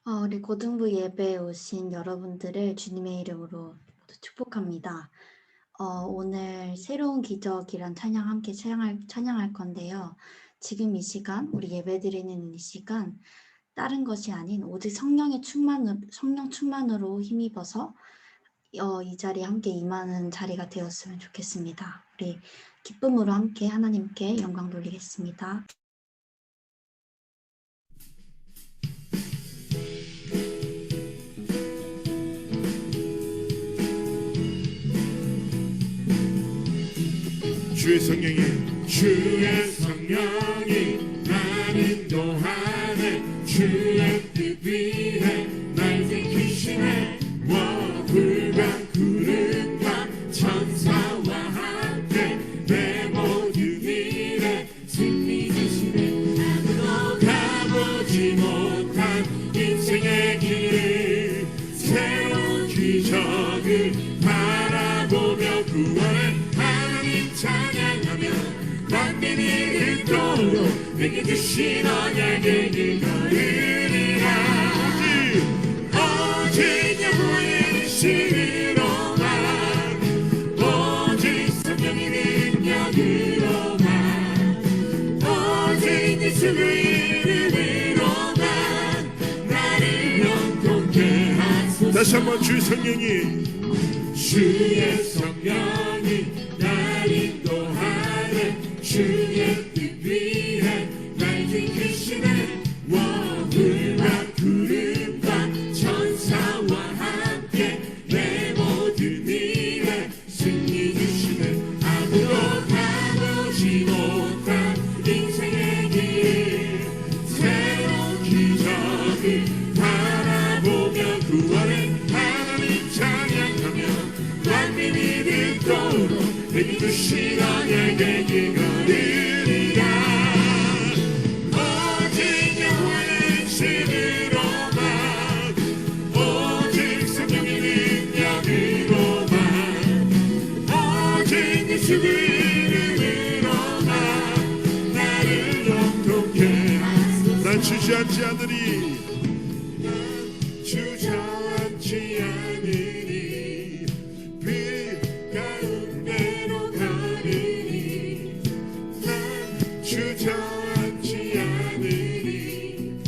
우리 고등부 예배에 오신 여러분들을 주님의 이름으로 모두 축복합니다. 오늘 새로운 기적이란 찬양 함께 찬양할 건데요. 지금 이 시간, 우리 예배드리는 이 시간, 다른 것이 아닌 오직 성령 충만으로 힘입어서 이 자리에 함께 임하는 자리가 되었으면 좋겠습니다. 우리 기쁨으로 함께 하나님께 영광 돌리겠습니다. 주의 성령이 날 인도하네. 주의 뜻 위해 날 지키시네. 불과 구름과 천사와 함께 내 모든 일에 승리 주시네. 아무도 가보지 못한 인생의 길을 새로운 기적을 바라보며 구원의 찬양하며 만민이 듣도록 내게 주신 언약의 길 걸으리라. 오직 여호와의 이름으로만, 오직 성령의 능력으로만, 오직 예수의 이름으로만 나를 영통케 하소서. 다시 한번 주의 성령이 날 인도하네. 주의 뜻 위해 날 지키시네. 불과 구름과 천사와 함께 내 모든 일에 승리 주시네. 아무도 가보지 못한 인생의 길 새로운 기적을 바라보며 구원의 하나님 찬양하며 만민이 듣도록 내게 주신 언약의 길 걸으리라. 오직 여호와의 이름으로만, 오직 성령의 능력으로만, 오직 예수의 이름으로만 나를 영통케 하소서. 난 주저앉지 않으리. 주저앉지 않으리. 빛 가운데로 가리니. 난 주저앉지 않으리.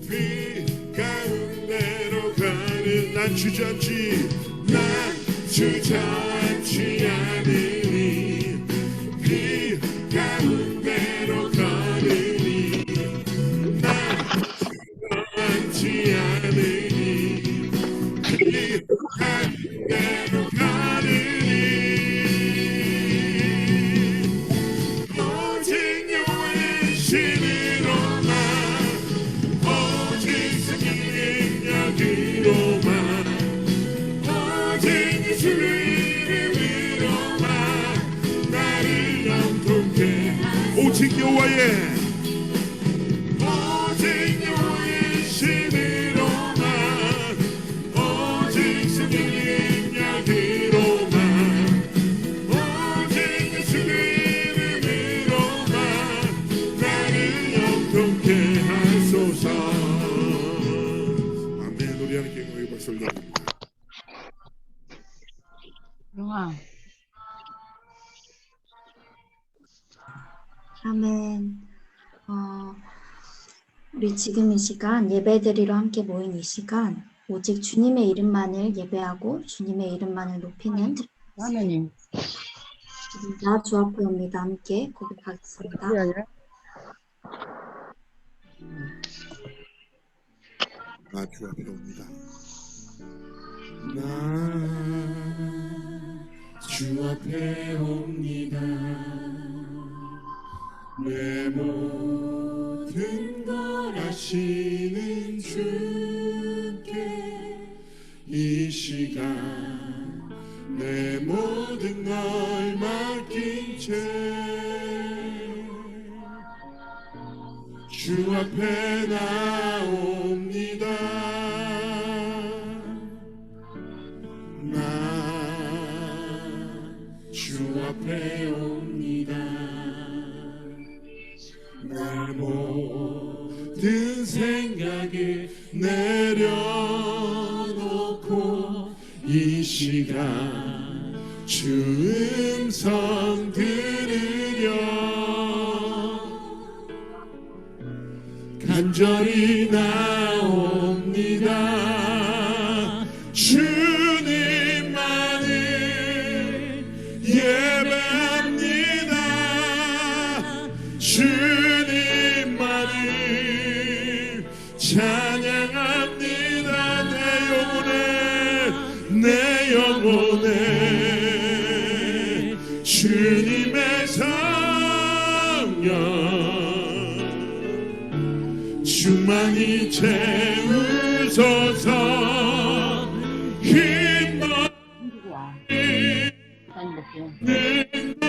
빛 가운데로 가는 난 주저앉지 않으리. 빛 가운데로 가리니. 난 주저앉지 않으리. 하늘로 가리니. 오직 여호와의 이름으로만, 오직 성령의 능력으로만, 오직 예수의 이름으로만 나를 영통케 하소서. 오직 여호와의 아멘. 우리 지금 이 시간 예배드리러 함께 모인 이 시간 오직 주님의 이름만을 예배하고 주님의 이름만을 높이는 하나님 나 주 앞에 옵니다. 함께 고백하겠습니다. 나 주 앞에 옵니다. 나 주 앞에 옵니다. 내 모든 걸 아시는 주께 이 시간 내 모든 걸 맡긴 채 주 앞에 나옵니다. 나 주 앞에 옵니다. 내 모든 모든 생각을 내려놓고 이 시간 주 음성 들으려 간절히 나옵니다. 주님만을 예배합니다. 주님만을 찬양합니다. 내 영혼에 주님의 성령 충만히 채우소서. 힘도 능도하니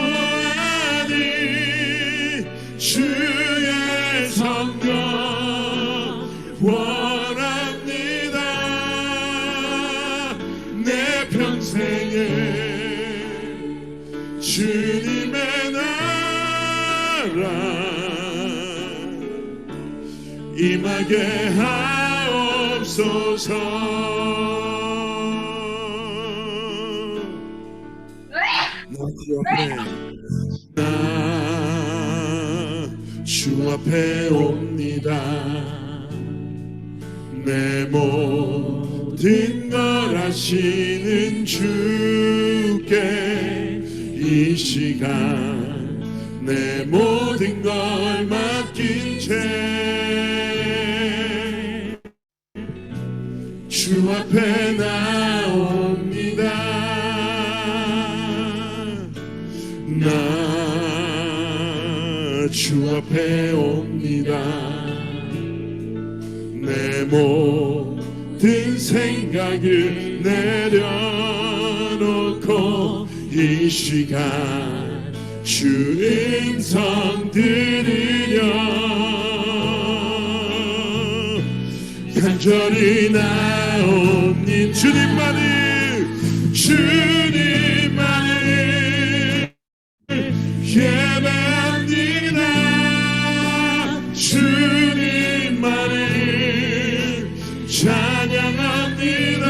주의 성령 원합니다. 내 평생에 주님의 나라 임하게 하옵소서. 주 앞에 옵니다. 내 모든 걸 아시는 주께 이 시간 내 모든 걸 맡긴 채 주 앞에 나옵니다. 주 앞에 옵니다. 내 모든 생각을 내려놓고 이 시간 주 음성 들으려 간절히 나옵니다. 주님만을 예배합니다. 주님만을 찬양합니다.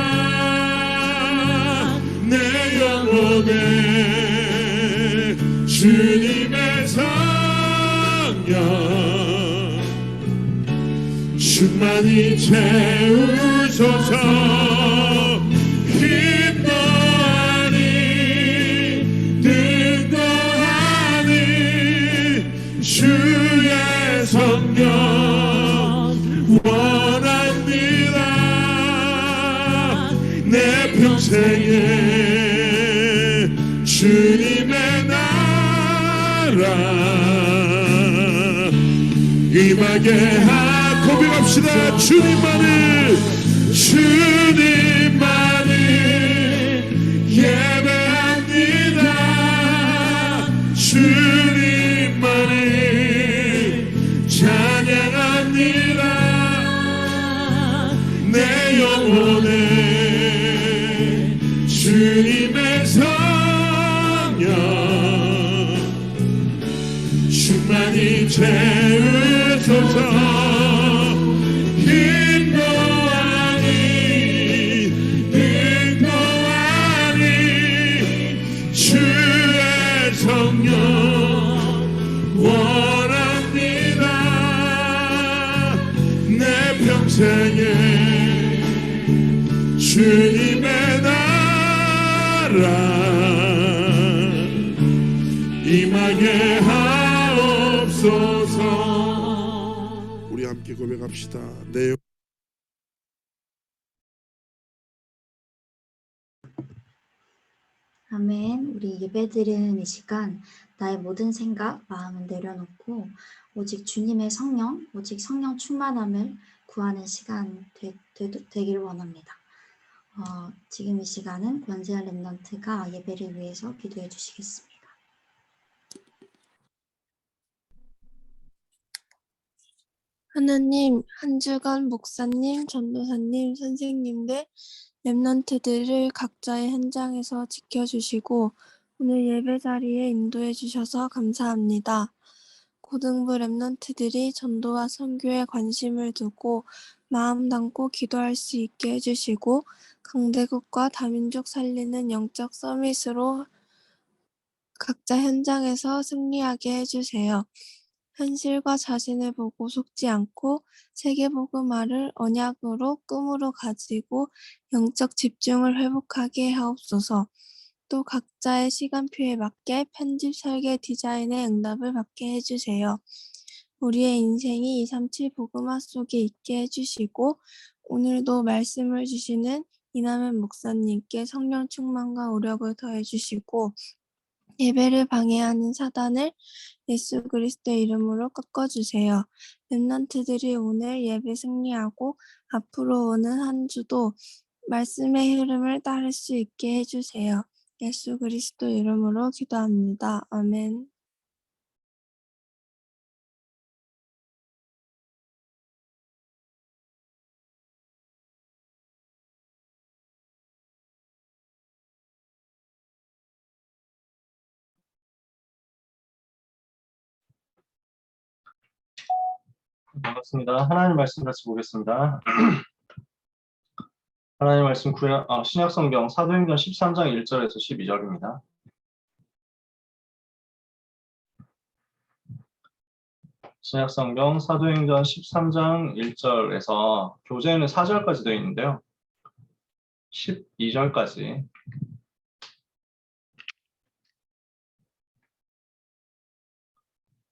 내 영혼에 주님의 성령 충만히 채우소서. 힘도 아니 등도 아니 주의 성령 원합니다. 내 평생에 주님의 나라 임하게 고백합시다. 주님만을 예배합니다. 주님만을 찬양합니다. 내 영혼에 주님의 성령 충만히 채우소서. 힘도 아니 능도 아니 주의 성령 원합니다. 내 평생에 주님의 나라 임하게 하옵소서. 우리 함께 고백합시다. 내 아멘. 우리 예배드리는 이 시간 나의 모든 생각, 마음을 내려놓고 오직 주님의 성령, 오직 성령 충만함을 구하는 시간 되길 원합니다. 지금 이 시간은 권세한 렘넌트가 예배를 위해서 기도해 주시겠습니다. 하나님, 한 주간 목사님, 전도사님, 선생님들, 렘넌트들을 각자의 현장에서 지켜주시고 오늘 예배 자리에 인도해 주셔서 감사합니다. 고등부 랩런트들이 전도와 선교에 관심을 두고 마음 담고 기도할 수 있게 해주시고 강대국과 다민족 살리는 영적 서밋으로 각자 현장에서 승리하게 해주세요. 현실과 자신을 보고 속지 않고 세계복음화를 언약으로 꿈으로 가지고 영적 집중을 회복하게 하옵소서. 또 각자의 시간표에 맞게 편집 설계 디자인의 응답을 받게 해주세요. 우리의 인생이 237 복음화 속에 있게 해주시고 오늘도 말씀을 주시는 이남현 목사님께 성령 충만과 오력을 더해주시고 예배를 방해하는 사단을 예수 그리스도의 이름으로 꺾어주세요. 렘넌트들이 오늘 예배 승리하고 앞으로 오는 한 주도 말씀의 흐름을 따를 수 있게 해주세요. 예수 그리스도 이름으로 기도합니다. 아멘. 반갑습니다. 하나님 말씀 같이 보겠습니다. 하나님 말씀 신약성경 사도행전 13장 1절에서 12절입니다. 신약성경 사도행전 13장 1절에서 교재에는 4절까지 되어 있는데요. 12절까지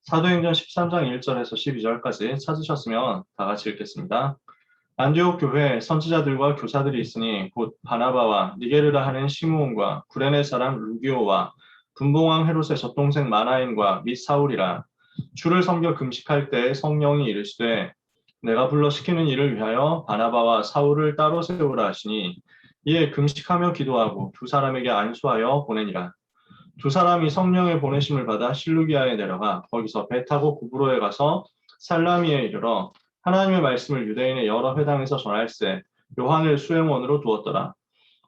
사도행전 13장 1절에서 12절까지 찾으셨으면 다 같이 읽겠습니다. 안디옥 교회에 선지자들과 교사들이 있으니 곧 바나바와 니게르라 하는 시므온과 구레네 사람 루기오와 분봉왕 헤롯의 젖동생 마나엔과 및 사울이라. 주를 섬겨 금식할 때 성령이 이르시되 내가 불러 시키는 일을 위하여 바나바와 사울을 따로 세우라 하시니 이에 금식하며 기도하고 두 사람에게 안수하여 보내니라. 두 사람이 성령의 보내심을 받아 실루기아에 내려가 거기서 배 타고 구브로에 가서 살라미에 이르러 하나님의 말씀을 유대인의 여러 회당에서 전할세 요한을 수행원으로 두었더라.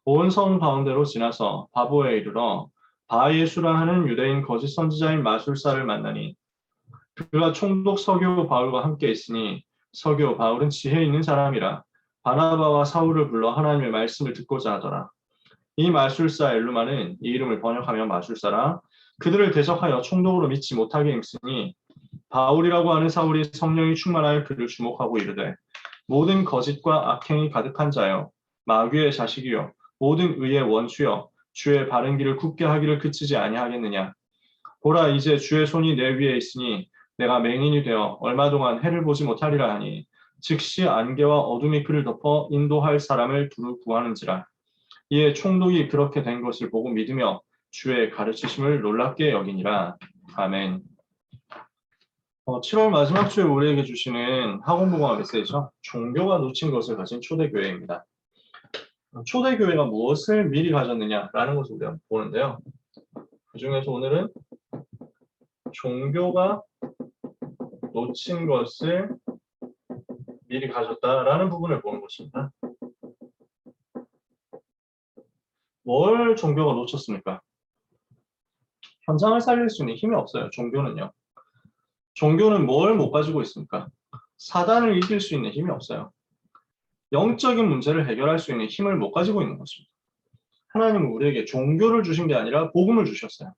온 성 가운데로 지나서 바보에 이르러 바예수라 하는 유대인 거짓 선지자인 마술사를 만나니 그가 총독 서교 바울과 함께 있으니 서교 바울은 지혜 있는 사람이라 바나바와 사울을 불러 하나님의 말씀을 듣고자 하더라. 이 마술사 엘루마는 이 이름을 번역하면 마술사라 그들을 대적하여 총독으로 믿지 못하게 힘쓰니 바울이라고 하는 사울이 성령이 충만하여 그를 주목하고 이르되 모든 거짓과 악행이 가득한 자여 마귀의 자식이요 모든 의의 원수여 주의 바른 길을 굳게 하기를 그치지 아니하겠느냐. 보라 이제 주의 손이 내 위에 있으니 내가 맹인이 되어 얼마 동안 해를 보지 못하리라 하니 즉시 안개와 어둠이 그를 덮어 인도할 사람을 두루 구하는지라. 이에 총독이 그렇게 된 것을 보고 믿으며 주의 가르치심을 놀랍게 여기니라. 아멘. 7월 마지막 주에 우리에게 주시는 학원복음화 메시지죠. 종교가 놓친 것을 가진 초대교회입니다. 초대교회가 무엇을 미리 가졌느냐라는 것을 우리가 보는데요. 그 중에서 오늘은 종교가 놓친 것을 미리 가졌다라는 부분을 보는 것입니다. 뭘 종교가 놓쳤습니까? 현장을 살릴 수 있는 힘이 없어요. 종교는요. 종교는 뭘 못 가지고 있습니까? 사단을 이길 수 있는 힘이 없어요. 영적인 문제를 해결할 수 있는 힘을 못 가지고 있는 것입니다. 하나님은 우리에게 종교를 주신 게 아니라 복음을 주셨어요.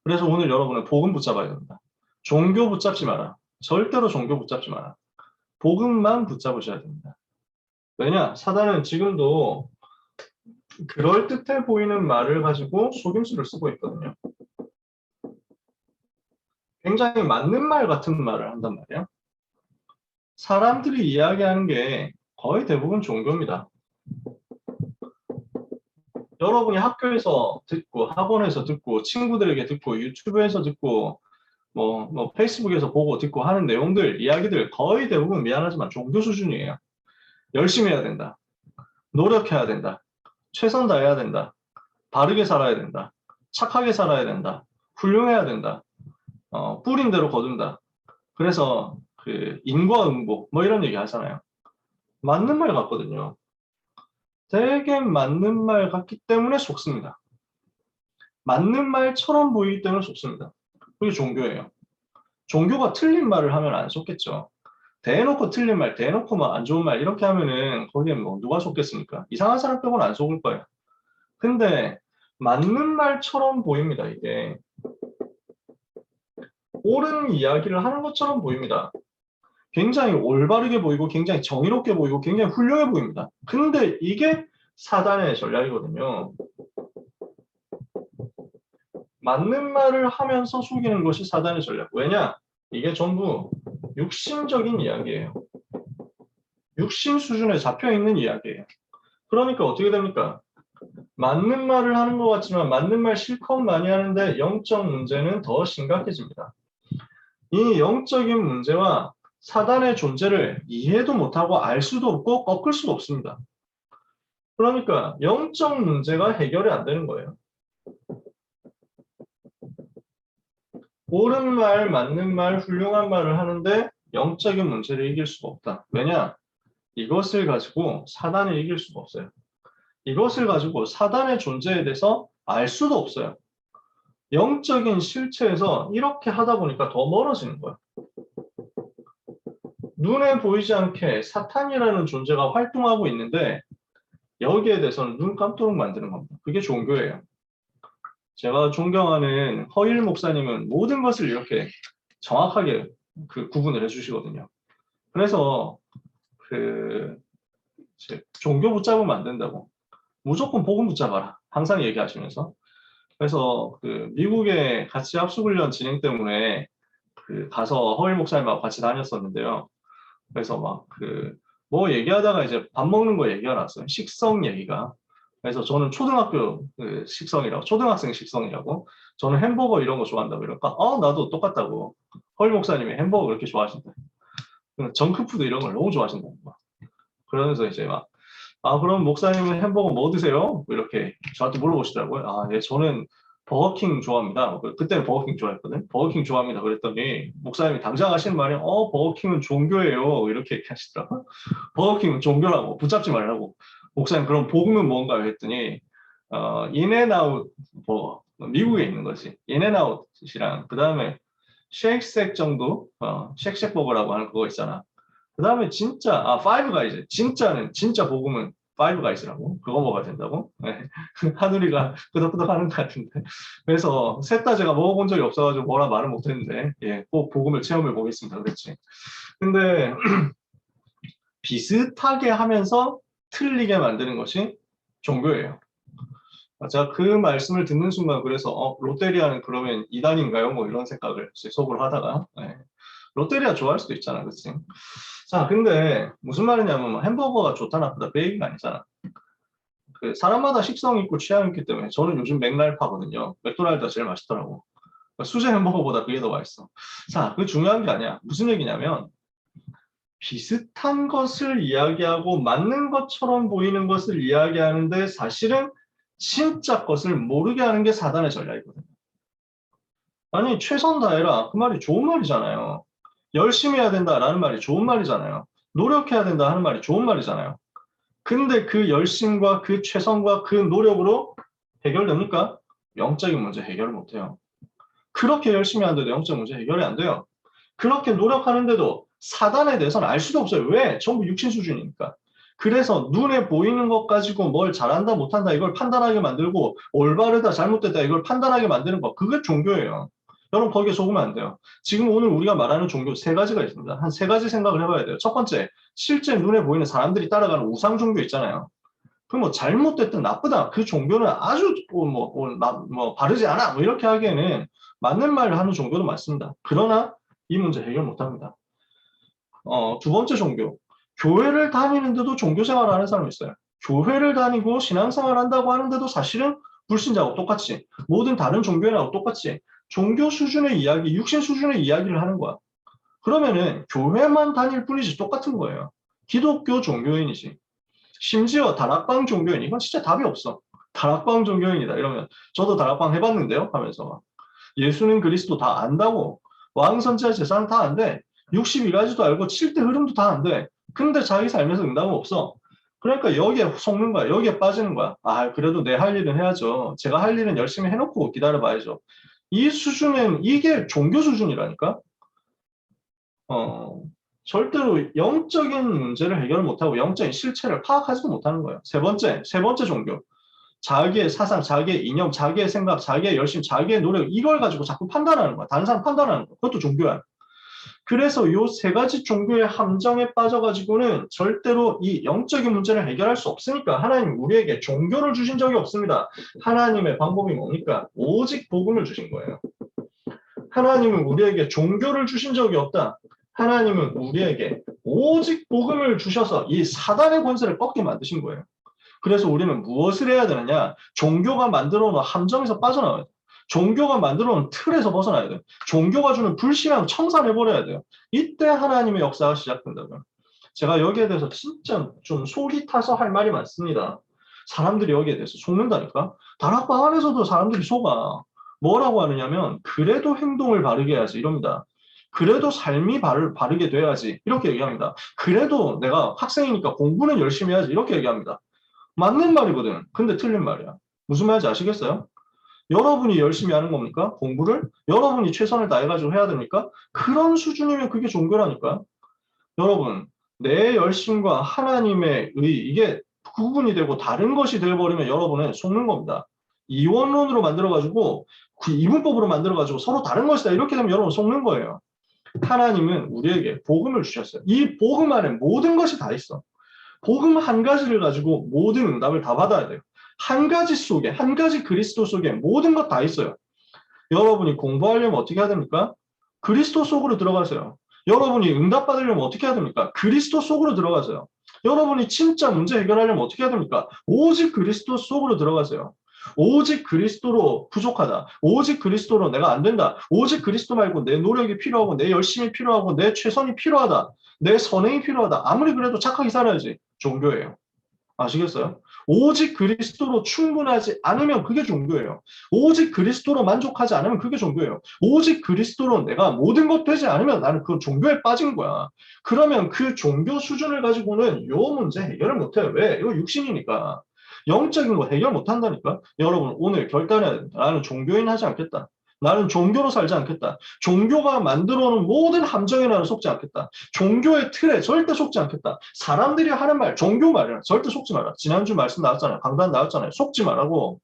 그래서 오늘 여러분은 복음 붙잡아야 됩니다. 종교 붙잡지 마라. 절대로 종교 붙잡지 마라. 복음만 붙잡으셔야 됩니다. 왜냐? 사단은 지금도 그럴듯해 보이는 말을 가지고 속임수를 쓰고 있거든요. 굉장히 맞는 말 같은 말을 한단 말이에요. 사람들이 이야기하는 게 거의 대부분 종교입니다. 여러분이 학교에서 듣고 학원에서 듣고 친구들에게 듣고 유튜브에서 듣고 뭐 페이스북에서 보고 듣고 하는 내용들 이야기들 거의 대부분 미안하지만 종교 수준이에요. 열심히 해야 된다. 노력해야 된다. 최선 다해야 된다. 바르게 살아야 된다. 착하게 살아야 된다. 훌륭해야 된다. 뿌린 대로 거둔다. 그래서 그 인과응보 뭐 이런 얘기 하잖아요. 맞는 말 같거든요. 되게 맞는 말 같기 때문에 속습니다. 맞는 말처럼 보이기 때문에 속습니다. 그게 종교예요. 종교가 틀린 말을 하면 안 속겠죠. 대놓고 틀린 말, 대놓고 막 안 좋은 말 이렇게 하면은 거기에 뭐 누가 속겠습니까? 이상한 사람 빼고는 안 속을 거예요. 근데 맞는 말처럼 보입니다. 이게 옳은 이야기를 하는 것처럼 보입니다. 굉장히 올바르게 보이고 굉장히 정의롭게 보이고 굉장히 훌륭해 보입니다. 근데 이게 사단의 전략이거든요. 맞는 말을 하면서 속이는 것이 사단의 전략. 왜냐? 이게 전부 육신적인 이야기예요. 육신 수준에 잡혀있는 이야기예요. 그러니까 어떻게 됩니까? 맞는 말을 하는 것 같지만 맞는 말 실컷 많이 하는데 영적 문제는 더 심각해집니다. 이 영적인 문제와 사단의 존재를 이해도 못하고 알 수도 없고 꺾을 수도 없습니다. 그러니까 영적 문제가 해결이 안 되는 거예요. 옳은 말, 맞는 말, 훌륭한 말을 하는데 영적인 문제를 이길 수가 없다. 왜냐? 이것을 가지고 사단을 이길 수가 없어요. 이것을 가지고 사단의 존재에 대해서 알 수도 없어요. 영적인 실체에서 이렇게 하다 보니까 더 멀어지는 거예요. 눈에 보이지 않게 사탄이라는 존재가 활동하고 있는데 여기에 대해서는 눈 깜도록 만드는 겁니다. 그게 종교예요. 제가 존경하는 허일 목사님은 모든 것을 이렇게 정확하게 구분을 해주시거든요. 그래서 종교 붙잡으면 안 된다고. 무조건 복음 붙잡아라. 항상 얘기하시면서. 그래서 미국에 같이 합숙훈련 진행 때문에 가서 허일 목사님하고 같이 다녔었는데요. 그래서 뭐 얘기하다가 이제 밥 먹는 거 얘기가 났어요. 식성 얘기가. 그래서 저는 초등학교 식성이라고, 초등학생 식성이라고, 저는 햄버거 이런 거 좋아한다고 이러니까, 나도 똑같다고. 허일 목사님이 햄버거 그렇게 좋아하신다. 정크푸드 이런 걸 너무 좋아하신다고. 그러면서 이제 그럼 목사님은 햄버거 뭐 드세요? 이렇게 저한테 물어보시더라고요. 예, 저는 버거킹 좋아합니다. 그때는 버거킹 좋아했거든. 버거킹 좋아합니다. 그랬더니 목사님이 당장 하시는 말이 버거킹은 종교예요. 이렇게 얘기하시더라고요. 버거킹은 종교라고 붙잡지 말라고. 목사님 그럼 복음은 뭔가요? 했더니 인앤아웃 버거 미국에 있는 거지. 인앤아웃이랑 그 다음에 쉑쉑 정도 쉑쉑 버거라고 하는 그거 있잖아. 그 다음에 진짜 파이브 가이즈 진짜 복음은 파이브 가이즈라고 그거 먹어야 된다고. 네. 하늘이가 끄덕끄덕 하는 것 같은데. 그래서 셋 다 제가 먹어본 적이 없어가지고 뭐라 말을 못했는데 꼭 복음을 체험해 보겠습니다. 그렇지. 근데 비슷하게 하면서 틀리게 만드는 것이 종교예요. 제가 그 말씀을 듣는 순간 그래서 롯데리아는 그러면 이단인가요? 뭐 이런 생각을 속으로 하다가 롯데리아 좋아할 수도 있잖아. 그치? 자, 근데 무슨 말이냐면 햄버거가 좋다 나쁘다 그 얘기가 아니잖아. 사람마다 식성이 있고 취향이 있기 때문에 저는 요즘 맥날파거든요. 맥도날드가 제일 맛있더라고. 수제 햄버거보다 그게 더 맛있어. 자, 그 중요한 게 아니야. 무슨 얘기냐면 비슷한 것을 이야기하고 맞는 것처럼 보이는 것을 이야기하는데 사실은 진짜 것을 모르게 하는 게 사단의 전략이거든요. 아니 최선 다해라 그 말이 좋은 말이잖아요. 열심히 해야 된다라는 말이 좋은 말이잖아요. 노력해야 된다 하는 말이 좋은 말이잖아요. 근데 그 열심과 그 최선과 그 노력으로 해결됩니까? 영적인 문제 해결을 못해요. 그렇게 열심히 하는데도 영적 문제 해결이 안 돼요. 그렇게 노력하는데도 사단에 대해서는 알 수도 없어요. 왜? 전부 육신 수준이니까. 그래서 눈에 보이는 것 가지고 뭘 잘한다 못한다 이걸 판단하게 만들고 올바르다 잘못됐다 이걸 판단하게 만드는 거 그게 종교예요. 여러분 거기에 속으면 안 돼요. 지금 오늘 우리가 말하는 종교 세 가지가 있습니다. 한 세 가지 생각을 해봐야 돼요. 첫 번째, 실제 눈에 보이는 사람들이 따라가는 우상 종교 있잖아요. 그 뭐 잘못됐든 나쁘다 그 종교는 아주 바르지 않아 뭐 이렇게 하기에는 맞는 말을 하는 종교도 많습니다. 그러나 이 문제 해결 못합니다. 두 번째 종교. 교회를 다니는데도 종교 생활을 하는 사람이 있어요. 교회를 다니고 신앙생활을 한다고 하는데도 사실은 불신자하고 똑같이 모든 다른 종교인하고 똑같이 종교 수준의 이야기, 육신 수준의 이야기를 하는 거야. 그러면은 교회만 다닐 뿐이지 똑같은 거예요. 기독교 종교인이지. 심지어 다락방 종교인 이건 진짜 답이 없어. 다락방 종교인이다 이러면 저도 다락방 해봤는데요 하면서 예수는 그리스도 다 안다고 왕선자 재산 다 안돼 62가지도 알고 7대 흐름도 다 안돼 근데 자기 삶에서 응답은 없어. 그러니까 여기에 속는 거야. 여기에 빠지는 거야. 그래도 내 할 일은 해야죠. 제가 할 일은 열심히 해놓고 기다려봐야죠. 이 수준은 이게 종교 수준이라니까. 절대로 영적인 문제를 해결 못하고 영적인 실체를 파악하지도 못하는 거예요. 세 번째 종교. 자기의 사상, 자기의 이념, 자기의 생각, 자기의 열심, 자기의 노력, 이걸 가지고 자꾸 판단하는 거야. 다른 사람 판단하는 거. 그것도 종교야. 그래서 요 세 가지 종교의 함정에 빠져가지고는 절대로 이 영적인 문제를 해결할 수 없으니까 하나님 우리에게 종교를 주신 적이 없습니다. 하나님의 방법이 뭡니까? 오직 복음을 주신 거예요. 하나님은 우리에게 종교를 주신 적이 없다. 하나님은 우리에게 오직 복음을 주셔서 이 사단의 권세를 꺾게 만드신 거예요. 그래서 우리는 무엇을 해야 되느냐? 종교가 만들어 놓은 함정에서 빠져나와야 돼요. 종교가 만들어 놓은 틀에서 벗어나야 돼요. 종교가 주는 불신앙 청산해버려야 돼요. 이때 하나님의 역사가 시작된다고요. 제가 여기에 대해서 진짜 좀 속이 타서 할 말이 많습니다. 사람들이 여기에 대해서 속는다니까? 다락방 안에서도 사람들이 속아. 뭐라고 하느냐면 그래도 행동을 바르게 해야지 이럽니다. 그래도 삶이 바르게 돼야지 이렇게 얘기합니다. 그래도 내가 학생이니까 공부는 열심히 해야지 이렇게 얘기합니다. 맞는 말이거든. 근데 틀린 말이야. 무슨 말인지 아시겠어요? 여러분이 열심히 하는 겁니까? 공부를? 여러분이 최선을 다해가지고 해야 됩니까? 그런 수준이면 그게 종교라니까. 여러분, 내 열심과 하나님의 이게 구분이 되고 다른 것이 되어버리면 여러분은 속는 겁니다. 이원론으로 만들어가지고 그 이분법으로 만들어가지고 서로 다른 것이다 이렇게 되면 여러분 속는 거예요. 하나님은 우리에게 복음을 주셨어요. 이 복음 안에 모든 것이 다 있어. 복음 한 가지를 가지고 모든 응답을 다 받아야 돼요. 한 가지 속에, 한 가지 그리스도 속에 모든 것 다 있어요. 여러분이 공부하려면 어떻게 해야 됩니까? 그리스도 속으로 들어가세요. 여러분이 응답 받으려면 어떻게 해야 됩니까? 그리스도 속으로 들어가세요. 여러분이 진짜 문제 해결하려면 어떻게 해야 됩니까? 오직 그리스도 속으로 들어가세요. 오직 그리스도로 부족하다. 오직 그리스도로 내가 안 된다. 오직 그리스도 말고 내 노력이 필요하고 내 열심이 필요하고 내 최선이 필요하다. 내 선행이 필요하다. 아무리 그래도 착하게 살아야지. 종교예요. 아시겠어요? 오직 그리스도로 충분하지 않으면 그게 종교예요. 오직 그리스도로 만족하지 않으면 그게 종교예요. 오직 그리스도로 내가 모든 것 되지 않으면 나는 그 종교에 빠진 거야. 그러면 그 종교 수준을 가지고는 요 문제 해결을 못해요. 왜? 이거 육신이니까. 영적인 거 해결 못한다니까. 여러분 오늘 결단해야 됩니다. 나는 종교인 하지 않겠다. 나는 종교로 살지 않겠다. 종교가 만들어놓은 모든 함정에 나는 속지 않겠다. 종교의 틀에 절대 속지 않겠다. 사람들이 하는 말, 종교 말이야. 절대 속지 마라. 지난주 말씀 나왔잖아요. 강단 나왔잖아요. 속지 말라고.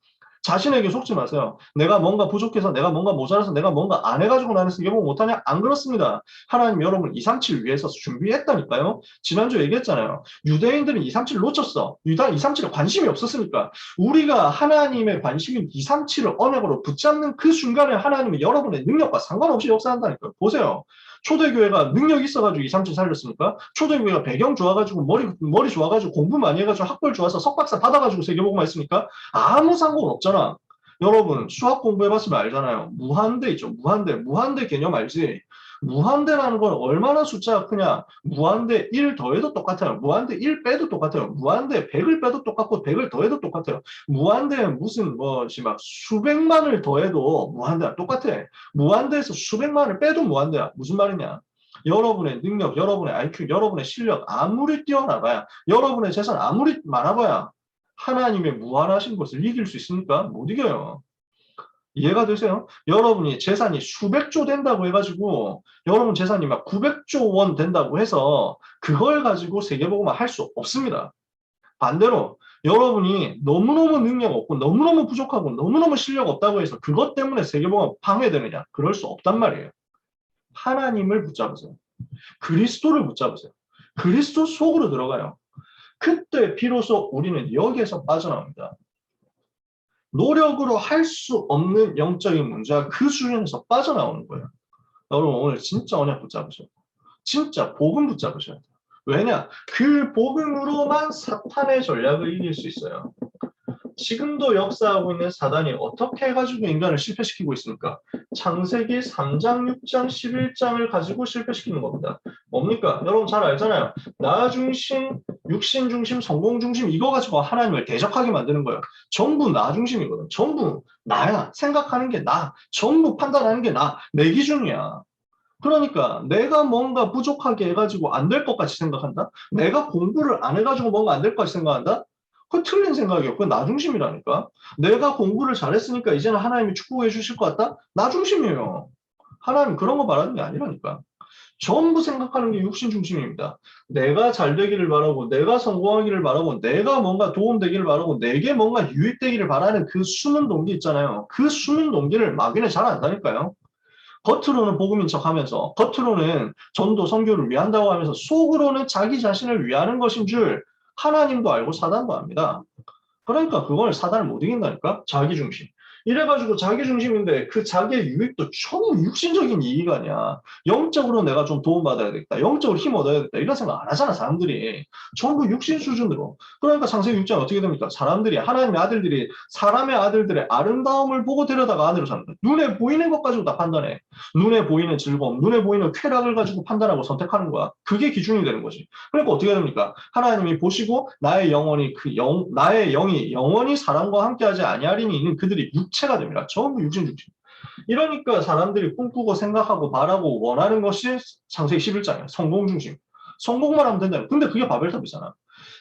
자신에게 속지 마세요. 내가 뭔가 부족해서, 내가 뭔가 모자라서, 내가 뭔가 안 해가지고 나는 세계보고 못하냐? 안 그렇습니다. 하나님 여러분 237 위해서 준비했다니까요. 지난주 얘기했잖아요. 유대인들은 237 놓쳤어. 237에 관심이 없었으니까. 우리가 하나님의 관심인 237을 언약으로 붙잡는 그 순간에 하나님이 여러분의 능력과 상관없이 역사한다니까요. 보세요. 초대교회가 능력이 있어가지고 237 살렸습니까? 초대교회가 배경 좋아가지고 머리 좋아가지고 공부 많이 해가지고 학벌 좋아서 석박사 받아가지고 세계보고만 했습니까? 아무 상관없잖아. 여러분 수학 공부해봤으면 알잖아요. 무한대 있죠. 무한대 개념 알지? 무한대라는 건 얼마나 숫자가 크냐. 무한대 1 더해도 똑같아요. 무한대 1 빼도 똑같아요. 무한대 100을 빼도 똑같고 100을 더해도 똑같아요. 무한대 무슨 뭐지 막 수백만을 더해도 무한대야 똑같아. 무한대에서 수백만을 빼도 무한대야. 무슨 말이냐. 여러분의 능력, 여러분의 IQ, 여러분의 실력 아무리 뛰어나봐야, 여러분의 재산 아무리 많아봐야 하나님의 무한하신 것을 이길 수 있습니까? 못 이겨요. 이해가 되세요? 여러분이 재산이 수백조 된다고 해가지고 여러분 재산이 막 900조 원 된다고 해서 그걸 가지고 세계보고만 할 수 없습니다. 반대로 여러분이 너무너무 능력 없고 너무너무 부족하고 너무너무 실력 없다고 해서 그것 때문에 세계보고가 방해되느냐? 그럴 수 없단 말이에요. 하나님을 붙잡으세요. 그리스도를 붙잡으세요. 그리스도 속으로 들어가요. 그때 비로소 우리는 여기에서 빠져나옵니다. 노력으로 할 수 없는 영적인 문제가 그 수준에서 빠져나오는 거예요. 여러분 오늘 진짜 언약 붙잡으셔야 돼요. 진짜 복음 붙잡으셔야 돼요. 왜냐? 그 복음으로만 사탄의 전략을 이길 수 있어요. 지금도 역사하고 있는 사단이 어떻게 해가지고 인간을 실패시키고 있습니까? 창세기 3장, 6장, 11장을 가지고 실패시키는 겁니다. 뭡니까? 여러분 잘 알잖아요. 나 중심, 육신 중심, 성공 중심 이거 가지고 하나님을 대적하게 만드는 거예요. 전부 나 중심이거든. 전부 나야. 생각하는 게 나. 전부 판단하는 게 나. 내 기준이야. 그러니까 내가 뭔가 부족하게 해가지고 안 될 것 같이 생각한다? 내가 공부를 안 해가지고 뭔가 안 될 것 같이 생각한다? 그건 틀린 생각이에요. 그건 나 중심이라니까. 내가 공부를 잘했으니까 이제는 하나님이 축복해 주실 것 같다? 나 중심이에요. 하나님 그런 거 말하는 게 아니라니까. 전부 생각하는 게 육신 중심입니다. 내가 잘 되기를 바라고, 내가 성공하기를 바라고, 내가 뭔가 도움되기를 바라고, 내게 뭔가 유익되기를 바라는 그 숨은 동기 있잖아요. 그 숨은 동기를 마귀는 잘 안다니까요. 겉으로는 복음인 척하면서, 겉으로는 전도 선교를 위한다고 하면서 속으로는 자기 자신을 위하는 것인 줄 하나님도 알고 사단도 압니다. 그러니까 그걸 사단을 못 이긴다니까? 자기 중심. 이래가지고 자기 중심인데 그 자기의 유익도 전부 육신적인 이익 아니야. 영적으로 내가 좀 도움받아야 되겠다. 영적으로 힘 얻어야겠다. 이런 생각 안 하잖아, 사람들이. 전부 육신 수준으로. 그러니까 창세기 6장 어떻게 됩니까? 사람들이, 하나님의 아들들이 사람의 아들들의 아름다움을 보고 데려다가 아내로 삼는다. 눈에 보이는 것 가지고 다 판단해. 눈에 보이는 즐거움, 눈에 보이는 쾌락을 가지고 판단하고 선택하는 거야. 그게 기준이 되는 거지. 그러니까 어떻게 됩니까? 하나님이 보시고 나의 영혼이 나의 영이 영원히 사람과 함께하지 아니하리니 있는 그들이 육체가 됩니다. 전부 육신 중심. 이러니까 사람들이 꿈꾸고 생각하고 바라고 원하는 것이 창세기 11장이야. 성공 중심. 성공만 하면 된다. 근데 그게 바벨탑이잖아.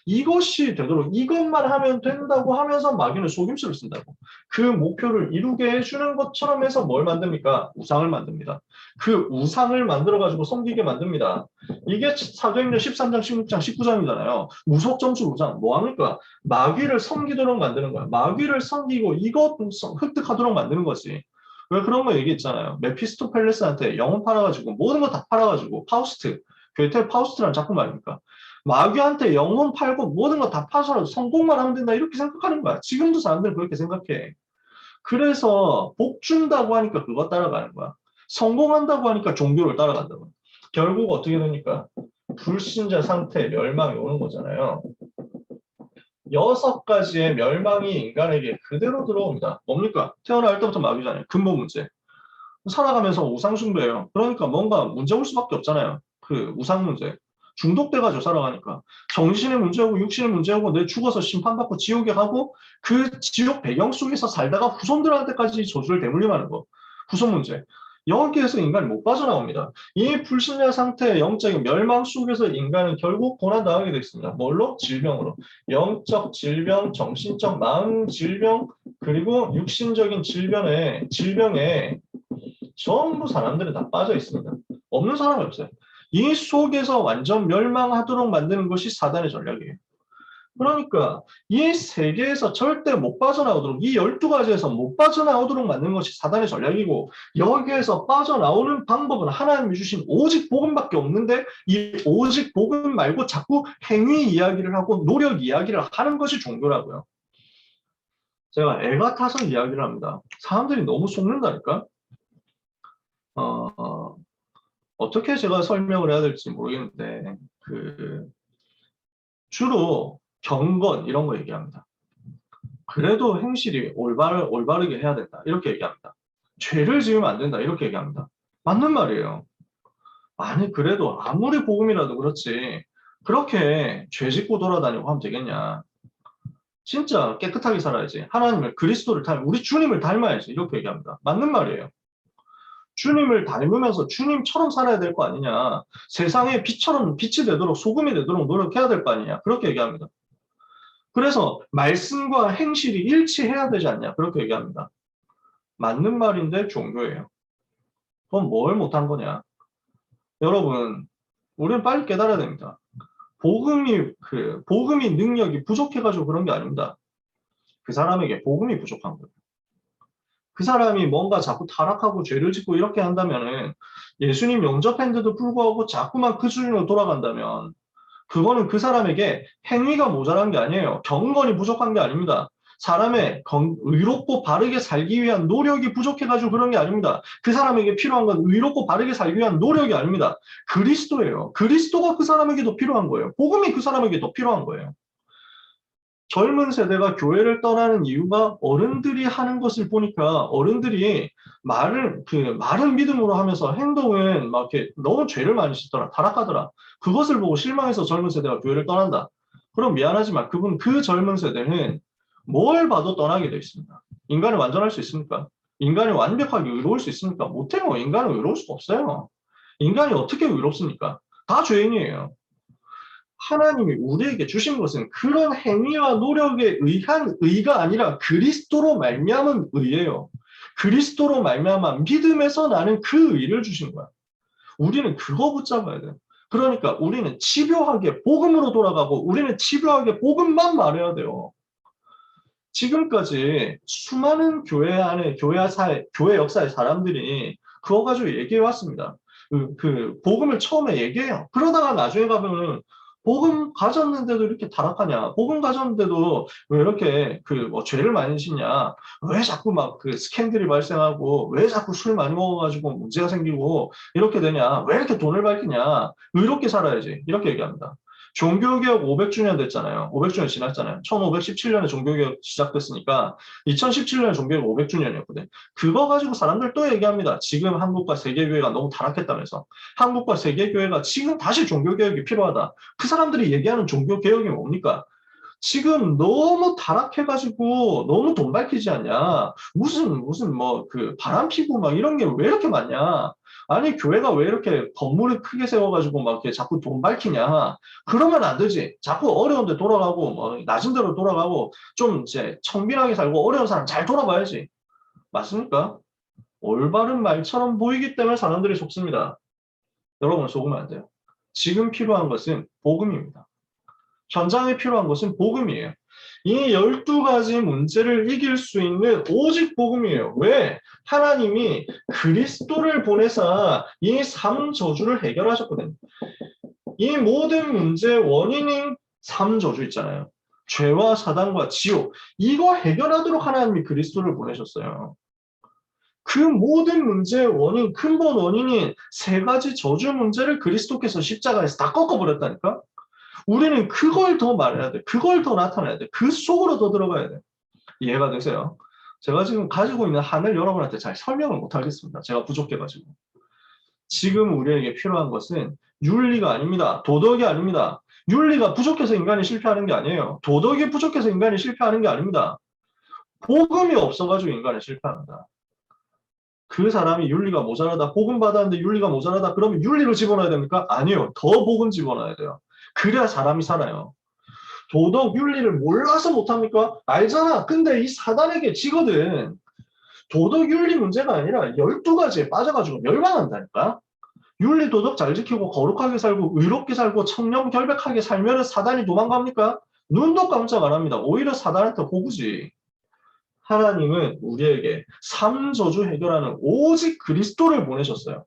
이것이 되도록 이것만 하면 된다고 하면서 마귀는 속임수를 쓴다고. 그 목표를 이루게 해주는 것처럼 해서 뭘 만듭니까? 우상을 만듭니다. 그 우상을 만들어가지고 섬기게 만듭니다. 이게 사도행전 13장, 16장, 19장이잖아요. 무속점수 우상. 뭐합니까? 마귀를 섬기도록 만드는 거야. 마귀를 섬기고 이것 획득하도록 만드는 거지. 왜 그런 거 얘기했잖아요. 메피스토펠레스한테 영혼 팔아가지고 모든 거 다 팔아가지고 파우스트, 괴테 파우스트라는 작품 아닙니까? 마귀한테 영혼 팔고 모든 거 다 파서라도 성공만 하면 된다 이렇게 생각하는 거야. 지금도 사람들은 그렇게 생각해. 그래서 복 준다고 하니까 그거 따라가는 거야. 성공한다고 하니까 종교를 따라간다고. 결국 어떻게 되니까 불신자 상태 멸망이 오는 거잖아요. 6가지의 멸망이 인간에게 그대로 들어옵니다. 뭡니까? 태어날 때부터 마귀잖아요. 근본 문제. 살아가면서 우상 숭배예요. 그러니까 뭔가 문제 올 수밖에 없잖아요. 그 우상 문제. 중독돼가지고 살아가니까 정신의 문제고 육신의 문제고 내 죽어서 심판받고 지옥에 가고 그 지옥 배경 속에서 살다가 후손들한테까지 저주를 대물림하는 거. 후손 문제. 여기에서 인간이 못 빠져나옵니다. 이 불신자 상태의 영적인 멸망 속에서 인간은 결국 고난당하게 되어 있습니다. 뭘로? 질병으로. 영적 질병, 정신적 마음 질병, 그리고 육신적인 질병에 전부 사람들은 다 빠져 있습니다. 없는 사람이 없어요. 이 속에서 완전 멸망하도록 만드는 것이 사단의 전략이에요. 그러니까 이 세계에서 절대 못 빠져나오도록, 이 12가지에서 못 빠져나오도록 만드는 것이 사단의 전략이고, 여기에서 빠져나오는 방법은 하나님이 주신 오직 복음밖에 없는데 이 오직 복음 말고 자꾸 행위 이야기를 하고 노력 이야기를 하는 것이 종교라고요. 제가 애가 타서 이야기를 합니다. 사람들이 너무 속는다니까. 어떻게 제가 설명을 해야 될지 모르겠는데 주로 경건 이런 거 얘기합니다. 그래도 행실이 올바르게 해야 된다 이렇게 얘기합니다. 죄를 지으면 안 된다 이렇게 얘기합니다. 맞는 말이에요. 아니 그래도 아무리 복음이라도 그렇지 그렇게 죄 짓고 돌아다니고 하면 되겠냐. 진짜 깨끗하게 살아야지. 하나님을 그리스도를 우리 주님을 닮아야지 이렇게 얘기합니다. 맞는 말이에요. 주님을 닮으면서 주님처럼 살아야 될 거 아니냐. 세상에 빛이 되도록 소금이 되도록 노력해야 될 거 아니냐. 그렇게 얘기합니다. 그래서 말씀과 행실이 일치해야 되지 않냐. 그렇게 얘기합니다. 맞는 말인데 종교예요. 그럼 뭘 못한 거냐. 여러분 우리는 빨리 깨달아야 됩니다. 복음이 능력이 부족해가지고 그런 게 아닙니다. 그 사람에게 복음이 부족한 거예요. 그 사람이 뭔가 자꾸 타락하고 죄를 짓고 이렇게 한다면은 예수님 영접했는데도 불구하고 자꾸만 그 수준으로 돌아간다면 그거는 그 사람에게 행위가 모자란 게 아니에요. 경건이 부족한 게 아닙니다. 사람의 의롭고 바르게 살기 위한 노력이 부족해가지고 그런 게 아닙니다. 그 사람에게 필요한 건 의롭고 바르게 살기 위한 노력이 아닙니다. 그리스도예요. 그리스도가 그 사람에게 더 필요한 거예요. 복음이 그 사람에게 더 필요한 거예요. 젊은 세대가 교회를 떠나는 이유가 어른들이 하는 것을 보니까 어른들이 말은 믿음으로 하면서 행동은 막 이렇게 너무 죄를 많이 짓더라, 타락하더라. 그것을 보고 실망해서 젊은 세대가 교회를 떠난다. 그럼 미안하지만 그 젊은 세대는 뭘 봐도 떠나게 되어 있습니다. 인간을 완전할 수 있습니까? 인간이 완벽하게 의로울 수 있습니까? 못해요. 인간은 의로울 수가 없어요. 인간이 어떻게 의롭습니까? 다 죄인이에요. 하나님이 우리에게 주신 것은 그런 행위와 노력에 의한 의가 아니라 그리스도로 말미암은 의예요. 그리스도로 말미암아 믿음에서 나는 그 의를 주신 거야. 우리는 그거 붙잡아야 돼요. 그러니까 우리는 집요하게 복음으로 돌아가고 우리는 집요하게 복음만 말해야 돼요. 지금까지 수많은 교회 안에 교회 역사의 사람들이 그거 가지고 얘기해 왔습니다. 그 복음을 처음에 얘기해요. 그러다가 나중에 가면은 복음 가졌는데도 이렇게 타락하냐? 복음 가졌는데도 왜 이렇게 뭐 죄를 많이 짓냐? 왜 자꾸 막 그 스캔들이 발생하고 왜 자꾸 술 많이 먹어가지고 문제가 생기고 이렇게 되냐? 왜 이렇게 돈을 밝히냐? 의롭게 살아야지. 이렇게 얘기합니다. 종교개혁 500주년 됐잖아요. 500주년 지났잖아요. 1517년에 종교개혁 시작됐으니까 2017년에 종교개혁 500주년이었거든. 그거 가지고 사람들 또 얘기합니다. 지금 한국과 세계교회가 너무 타락했다면서. 한국과 세계교회가 지금 다시 종교개혁이 필요하다. 그 사람들이 얘기하는 종교개혁이 뭡니까? 지금 너무 타락해가지고 너무 돈 밝히지 않냐? 무슨 뭐 그 바람 피고 막 이런 게 왜 이렇게 많냐? 아니 교회가 왜 이렇게 건물을 크게 세워가지고 막 이렇게 자꾸 돈 밝히냐? 그러면 안 되지. 자꾸 어려운데 돌아가고 뭐 낮은 데로 돌아가고 좀 이제 청빈하게 살고 어려운 사람 잘 돌아봐야지. 맞습니까? 올바른 말처럼 보이기 때문에 사람들이 속습니다. 여러분 속으면 안 돼요. 지금 필요한 것은 복음입니다. 현장에 필요한 것은 복음이에요. 이 12가지 문제를 이길 수 있는 오직 복음이에요. 왜? 하나님이 그리스도를 보내사 이 3저주를 해결하셨거든요. 이 모든 문제의 원인인 3저주 있잖아요. 죄와 사단과 지옥. 이거 해결하도록 하나님이 그리스도를 보내셨어요. 그 모든 문제의 원인, 근본 원인인 3가지 저주 문제를 그리스도께서 십자가에서 다 꺾어버렸다니까? 우리는 그걸 더 말해야 돼. 그걸 더 나타내야 돼. 그 속으로 더 들어가야 돼. 이해가 되세요? 제가 지금 가지고 있는 한을 여러분한테 잘 설명을 못 하겠습니다. 제가 부족해가지고. 지금 우리에게 필요한 것은 윤리가 아닙니다. 도덕이 아닙니다. 윤리가 부족해서 인간이 실패하는 게 아니에요. 도덕이 부족해서 인간이 실패하는 게 아닙니다. 복음이 없어가지고 인간이 실패합니다. 그 사람이 윤리가 모자라다, 복음 받았는데 윤리가 모자라다, 그러면 윤리를 집어넣어야 됩니까? 아니요. 더 복음 집어넣어야 돼요. 그래야 사람이 살아요. 도덕, 윤리를 몰라서 못합니까? 알잖아. 근데 이 사단에게 지거든. 도덕, 윤리 문제가 아니라 12가지에 빠져가지고 멸망한다니까? 윤리, 도덕 잘 지키고 거룩하게 살고 의롭게 살고 청렴결백하게 살면 사단이 도망갑니까? 눈도 깜짝 안 합니다. 오히려 사단한테 호구지. 하나님은 우리에게 3저주 해결하는 오직 그리스도를 보내셨어요.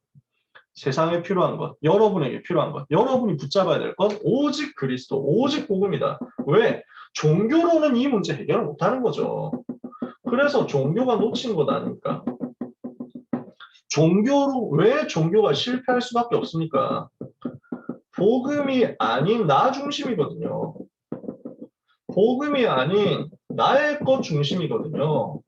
세상에 필요한 것, 여러분에게 필요한 것, 여러분이 붙잡아야 될 것, 오직 그리스도, 오직 복음이다. 왜? 종교로는 이 문제 해결을 못하는 거죠. 그래서 종교가 놓친 것 아닙니까? 왜 종교가 실패할 수밖에 없습니까? 복음이 아닌 나 중심이거든요. 복음이 아닌 나의 것 중심이거든요.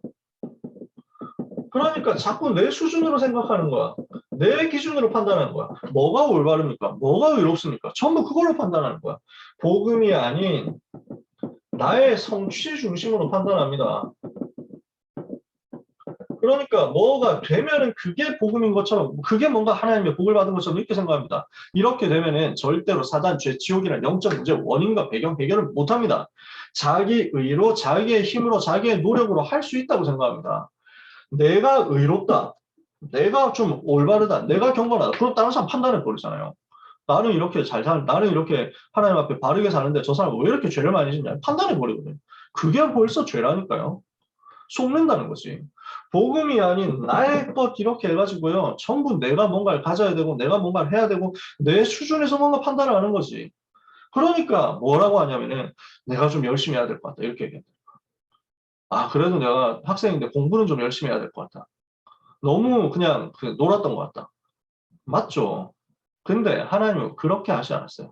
그러니까 자꾸 내 수준으로 생각하는 거야. 내 기준으로 판단하는 거야. 뭐가 올바릅니까? 뭐가 의롭습니까? 전부 그걸로 판단하는 거야. 복음이 아닌 나의 성취 중심으로 판단합니다. 그러니까 뭐가 되면은 그게 복음인 것처럼, 그게 뭔가 하나님의 복을 받은 것처럼 이렇게 생각합니다. 이렇게 되면은 절대로 사단, 죄, 지옥이라는 영적 문제 원인과 배경 해결을 못합니다. 자기 의로, 자기의 힘으로, 자기의 노력으로 할 수 있다고 생각합니다. 내가 의롭다, 내가 좀 올바르다, 내가 경건하다, 그럼 다른 사람 판단해 버리잖아요. 나는 이렇게 나는 이렇게 하나님 앞에 바르게 사는데 저 사람은 왜 이렇게 죄를 많이 짓냐 판단해 버리거든요. 그게 벌써 죄라니까요. 속는다는 거지. 복음이 아닌 나의 것 이렇게 해가지고요. 전부 내가 뭔가를 가져야 되고 내가 뭔가를 해야 되고 내 수준에서 뭔가 판단을 하는 거지. 그러니까 뭐라고 하냐면은 내가 좀 열심히 해야 될 것 같다. 이렇게 얘기합니다. 아 그래도 내가 학생인데 공부는 좀 열심히 해야 될 것 같다. 너무 그냥 놀았던 것 같다. 맞죠? 근데 하나님은 그렇게 하지 않았어요.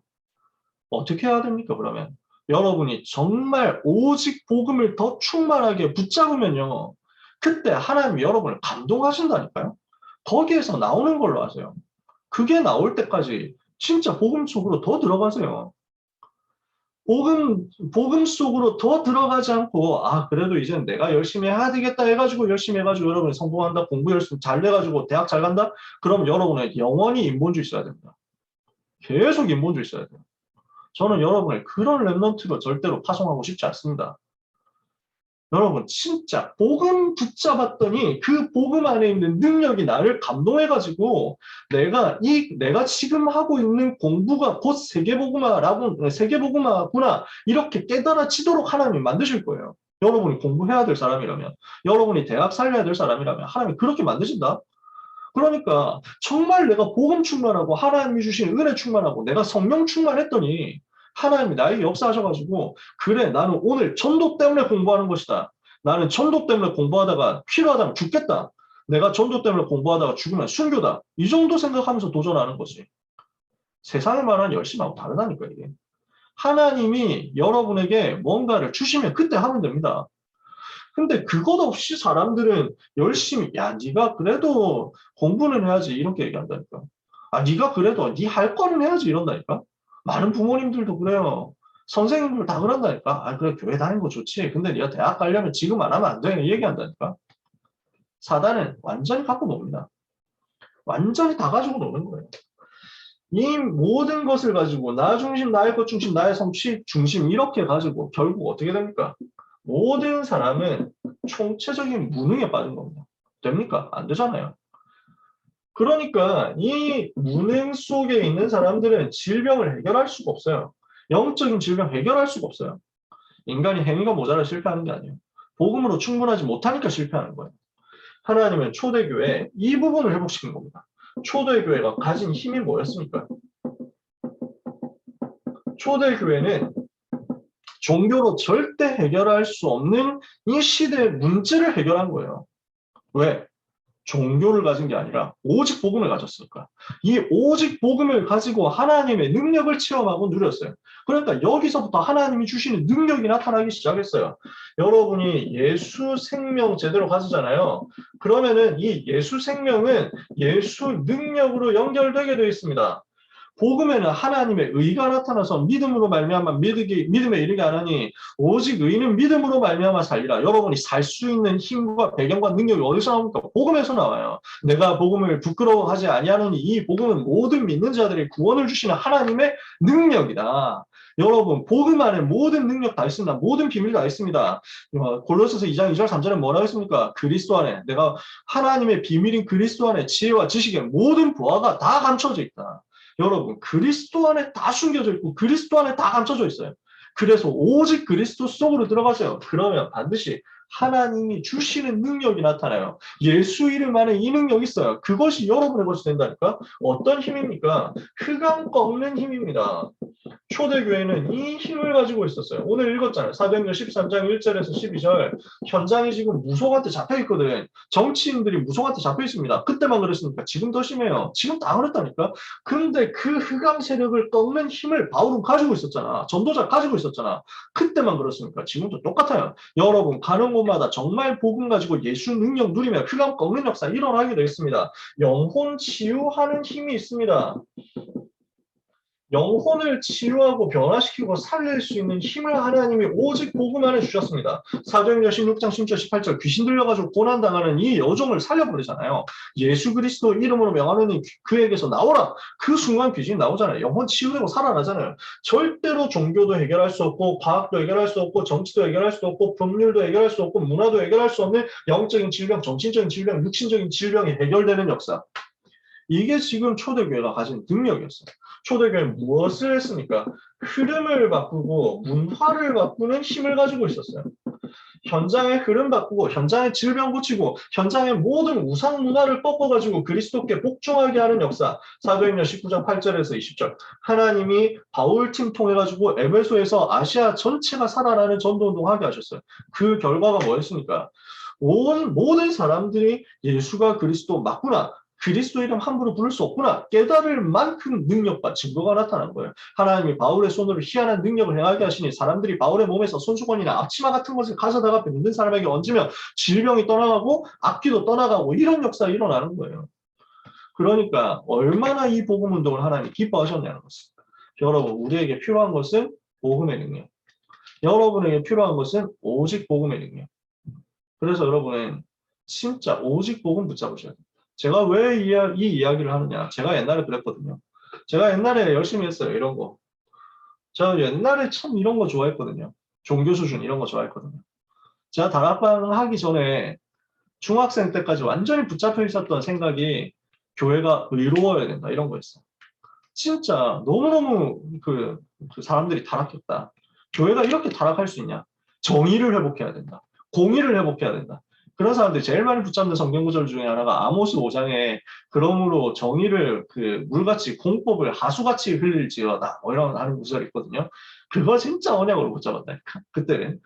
어떻게 해야 됩니까 그러면? 여러분이 정말 오직 복음을 더 충만하게 붙잡으면요. 그때 하나님이 여러분을 감동하신다니까요. 거기에서 나오는 걸로 하세요. 그게 나올 때까지 진짜 복음 속으로 더 들어가세요. 복음 속으로 더 들어가지 않고 아 그래도 이젠 내가 열심히 해야 되겠다 해가지고 열심히 해가지고 여러분이 성공한다 공부 열심히 잘 돼가지고 대학 잘 간다 그럼 여러분은 영원히 인본주의 있어야 됩니다. 계속 인본주의 있어야 돼요. 저는 여러분의 그런 랩런트로 절대로 파송하고 싶지 않습니다. 여러분 진짜 복음 붙잡았더니 그 복음 안에 있는 능력이 나를 감동해가지고 내가 지금 하고 있는 공부가 곧 세계복음화구나 이렇게 깨달아지도록 하나님이 만드실 거예요. 여러분이 공부해야 될 사람이라면, 여러분이 대학 살려야 될 사람이라면 하나님이 그렇게 만드신다. 그러니까 정말 내가 복음 충만하고 하나님이 주신 은혜 충만하고 내가 성령 충만했더니 하나님이 나에게 역사하셔가지고 그래 나는 오늘 전도 때문에 공부하는 것이다. 나는 전도 때문에 공부하다가 필요하다면 죽겠다. 내가 전도 때문에 공부하다가 죽으면 순교다. 이 정도 생각하면서 도전하는 거지. 세상의 말은 열심하고 다르다니까 이게. 하나님이 여러분에게 뭔가를 주시면 그때 하면 됩니다. 근데 그것 없이 사람들은 열심히 야 네가 그래도 공부는 해야지 이렇게 얘기한다니까. 아 네가 그래도 네 할 거는 해야지 이런다니까. 많은 부모님들도 그래요. 선생님들 다 그런다니까. 아 그래 교회 다니는 거 좋지. 근데 네가 대학 가려면 지금 안 하면 안 돼. 얘기한다니까. 사단은 완전히 갖고 놉니다. 완전히 다 가지고 노는 거예요. 이 모든 것을 가지고 나 중심, 나의 것 중심, 나의 성취 중심 이렇게 가지고 결국 어떻게 됩니까? 모든 사람은 총체적인 무능에 빠진 겁니다. 됩니까? 안 되잖아요. 그러니까 이 무능 속에 있는 사람들은 질병을 해결할 수가 없어요. 영적인 질병 해결할 수가 없어요. 인간이 행위가 모자라 실패하는 게 아니에요. 복음으로 충분하지 못하니까 실패하는 거예요. 하나님은 초대교회에 이 부분을 회복시킨 겁니다. 초대교회가 가진 힘이 뭐였습니까? 초대교회는 종교로 절대 해결할 수 없는 이 시대의 문제를 해결한 거예요. 왜? 종교를 가진 게 아니라 오직 복음을 가졌으니까. 이 오직 복음을 가지고 하나님의 능력을 체험하고 누렸어요. 그러니까 여기서부터 하나님이 주시는 능력이 나타나기 시작했어요. 여러분이 예수 생명 제대로 가지잖아요. 그러면은 이 예수 생명은 예수 능력으로 연결되게 되어 있습니다. 복음에는 하나님의 의가 나타나서 믿음으로 말미암아 믿음에 이르게 하나니 오직 의는 믿음으로 말미암아 살리라. 여러분이 살 수 있는 힘과 배경과 능력이 어디서 나옵니까? 복음에서 나와요. 내가 복음을 부끄러워하지 아니하노니 이 복음은 모든 믿는 자들의 구원을 주시는 하나님의 능력이다. 여러분 복음 안에 모든 능력 다 있습니다. 모든 비밀 다 있습니다. 골로새서 2장 2절 3절에 뭐라고 했습니까? 그리스도 안에 내가 하나님의 비밀인 그리스도 안에 지혜와 지식의 모든 보화가 다 감춰져 있다. 여러분 그리스도 안에 다 숨겨져 있고 그리스도 안에 다 감춰져 있어요. 그래서 오직 그리스도 속으로 들어가세요. 그러면 반드시 하나님이 주시는 능력이 나타나요. 예수 이름 안에 이 능력이 있어요. 그것이 여러분의 것이 된다니까? 어떤 힘입니까? 흑암 꺾는 힘입니다. 초대교회는 이 힘을 가지고 있었어요. 오늘 읽었잖아요. 사도행전 13장 1절에서 12절. 현장이 지금 무속한테 잡혀있거든. 정치인들이 무속한테 잡혀있습니다. 그때만 그랬으니까 지금 더 심해요. 지금 다 그랬다니까? 근데 그 흑암 세력을 꺾는 힘을 바울은 가지고 있었잖아. 전도자 가지고 있었잖아. 그때만 그렇습니까? 지금도 똑같아요. 여러분 가는 곳마다 정말 복음 가지고 예수 능력 누리면 흑암 꺾는 역사 일어나게 되겠습니다. 영혼 치유하는 힘이 있습니다. 영혼을 치유하고 변화시키고 살릴 수 있는 힘을 하나님이 오직 복음 안에 주셨습니다. 사도행전 16장 10절 18절 귀신 들려가지고 고난당하는 이 여종을 살려버리잖아요. 예수 그리스도 이름으로 명하노니 그에게서 나오라. 그 순간 귀신이 나오잖아요. 영혼 치유되고 살아나잖아요. 절대로 종교도 해결할 수 없고 과학도 해결할 수 없고 정치도 해결할 수 없고 법률도 해결할 수 없고 문화도 해결할 수 없는 영적인 질병, 정신적인 질병, 육신적인 질병이 해결되는 역사. 이게 지금 초대교회가 가진 능력이었어요. 초대교회는 무엇을 했습니까? 흐름을 바꾸고 문화를 바꾸는 힘을 가지고 있었어요. 현장의 흐름 바꾸고 현장의 질병 고치고 현장의 모든 우상 문화를 꺾어가지고 그리스도께 복종하게 하는 역사. 사도행전 19장 8절에서 20절. 하나님이 바울팀 통해가지고 에베소에서 아시아 전체가 살아나는 전도운동 하게 하셨어요. 그 결과가 뭐였습니까? 모든 사람들이 예수가 그리스도 맞구나. 그리스도 이름 함부로 부를 수 없구나. 깨달을 만큼 능력과 증거가 나타난 거예요. 하나님이 바울의 손으로 희한한 능력을 행하게 하시니 사람들이 바울의 몸에서 손수건이나 앞치마 같은 것을 가져다가 뵙는 사람에게 얹으면 질병이 떠나가고 악귀도 떠나가고 이런 역사가 일어나는 거예요. 그러니까 얼마나 이 복음 운동을 하나님이 기뻐하셨냐는 것입니다. 여러분 우리에게 필요한 것은 복음의 능력. 여러분에게 필요한 것은 오직 복음의 능력. 그래서 여러분은 진짜 오직 복음 붙잡으셔야 돼요. 제가 왜 이 이야기를 하느냐. 제가 옛날에 그랬거든요. 제가 옛날에 열심히 했어요. 이런 거. 제가 옛날에 참 이런 거 좋아했거든요. 종교 수준 이런 거 좋아했거든요. 제가 다락방 하기 전에 중학생 때까지 완전히 붙잡혀 있었던 생각이 교회가 의로워야 된다 이런 거였어. 진짜 너무너무 그 사람들이 타락했다. 교회가 이렇게 타락할 수 있냐? 정의를 회복해야 된다. 공의를 회복해야 된다. 그런 사람들이 제일 많이 붙잡는 성경 구절 중에 하나가 아모스 5장에 그러므로 정의를 그 물같이 공법을 하수같이 흘릴지어다 뭐 이런 하는 구절이 있거든요. 그거 진짜 언약으로 붙잡았다니까 그때는.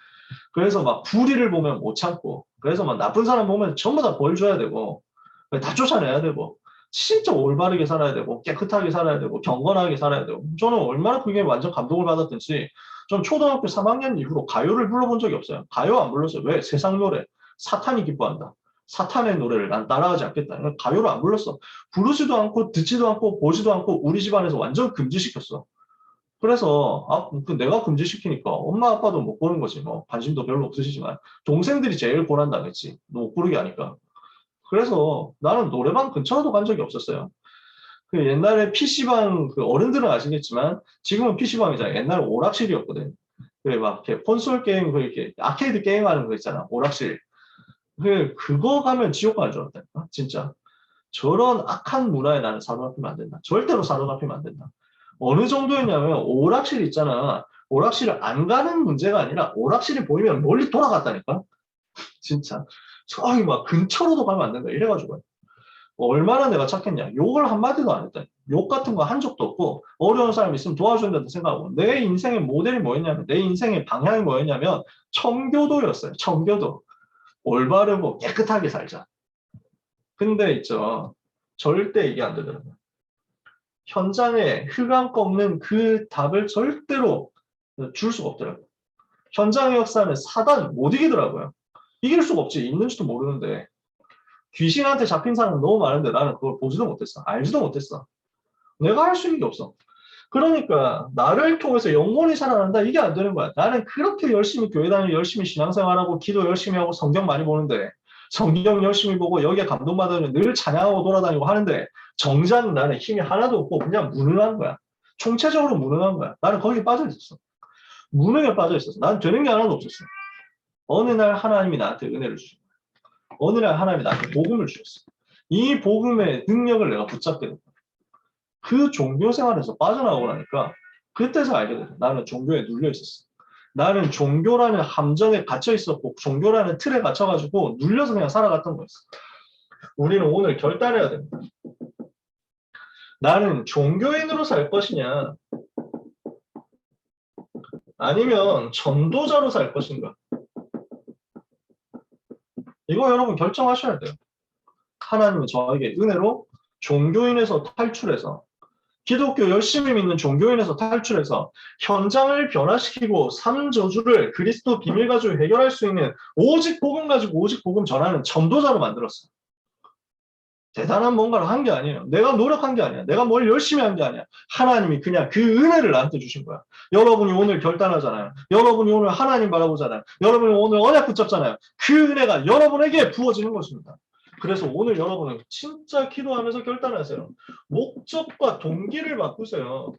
그래서 막 불의를 보면 못 참고, 그래서 막 나쁜 사람 보면 전부 다 벌 줘야 되고 다 쫓아내야 되고 진짜 올바르게 살아야 되고 깨끗하게 살아야 되고 경건하게 살아야 되고. 저는 얼마나 그게 완전 감동을 받았든지 전 초등학교 3학년 이후로 가요를 불러본 적이 없어요. 가요 안 불렀어요. 왜? 세상 노래. 사탄이 기뻐한다. 사탄의 노래를 난 따라하지 않겠다. 가요를 안 불렀어. 부르지도 않고 듣지도 않고 보지도 않고 우리 집안에서 완전 금지시켰어. 그래서 내가 금지시키니까 엄마 아빠도 못 보는 거지. 뭐 관심도 별로 없으시지만 동생들이 제일 고난당했지. 못 부르게 하니까. 그래서 나는 노래방 근처로도 간 적이 없었어요. 그 옛날에 PC방, 그 어른들은 아시겠지만 지금은 PC방이잖아요. 옛날에 오락실이었거든. 그막 이렇게 콘솔 게임, 이렇게 아케이드 게임 하는 거 있잖아. 오락실. 그거 가면 지옥 가는 줄 알았다니까. 진짜. 저런 악한 문화에 나는 사로잡히면 안 된다. 절대로 사로잡히면 안 된다. 어느 정도였냐면 오락실 있잖아. 오락실을 안 가는 문제가 아니라 오락실이 보이면 멀리 돌아갔다니까. 진짜. 저기 막 근처로도 가면 안 된다. 이래가지고. 얼마나 내가 착했냐. 욕을 한마디도 안 했다. 욕 같은 거 한 적도 없고 어려운 사람 있으면 도와준다고 생각하고 내 인생의 모델이 뭐였냐면 내 인생의 방향이 뭐였냐면 청교도였어요. 청교도. 올바르고 깨끗하게 살자. 근데 있죠. 절대 이게 안 되더라고요. 현장에 흑암 꺾는 그 답을 절대로 줄 수가 없더라고요. 현장의 역사는 사단 못 이기더라고요. 이길 수가 없지. 있는지도 모르는데. 귀신한테 잡힌 사람은 너무 많은데 나는 그걸 보지도 못했어. 알지도 못했어. 내가 할 수 있는 게 없어. 그러니까 나를 통해서 영혼이 살아난다 이게 안 되는 거야. 나는 그렇게 열심히 교회 다니고 열심히 신앙생활하고 기도 열심히 하고 성경 많이 보는데 성경 열심히 보고 여기에 감동받으면 늘 찬양하고 돌아다니고 하는데 정작 나는 힘이 하나도 없고 그냥 무능한 거야. 총체적으로 무능한 거야. 나는 거기에 빠져 있었어. 무능에 빠져 있었어. 나는 되는 게 하나도 없었어. 어느 날 하나님이 나한테 은혜를 주셨어. 어느 날 하나님이 나한테 복음을 주셨어. 이 복음의 능력을 내가 붙잡게 됐다. 그 종교 생활에서 빠져나오고 나니까 그때서 알게 됐어. 나는 종교에 눌려 있었어. 나는 종교라는 함정에 갇혀 있었고 종교라는 틀에 갇혀가지고 눌려서 그냥 살아갔던 거였어. 우리는 오늘 결단해야 됩니다. 나는 종교인으로 살 것이냐 아니면 전도자로 살 것인가. 이거 여러분 결정하셔야 돼요. 하나님은 저에게 은혜로 종교인에서 탈출해서 기독교 열심히 믿는 종교인에서 탈출해서 현장을 변화시키고 삶 저주를 그리스도 비밀 가지고 해결할 수 있는 오직 복음 가지고 오직 복음 전하는 전도자로 만들었어요. 대단한 뭔가를 한 게 아니에요. 내가 노력한 게 아니야. 내가 뭘 열심히 한 게 아니야. 하나님이 그냥 그 은혜를 나한테 주신 거야. 여러분이 오늘 결단하잖아요. 여러분이 오늘 하나님 바라보잖아요. 여러분이 오늘 언약 붙잡잖아요. 그 은혜가 여러분에게 부어지는 것입니다. 그래서 오늘 여러분은 진짜 기도하면서 결단하세요. 목적과 동기를 바꾸세요.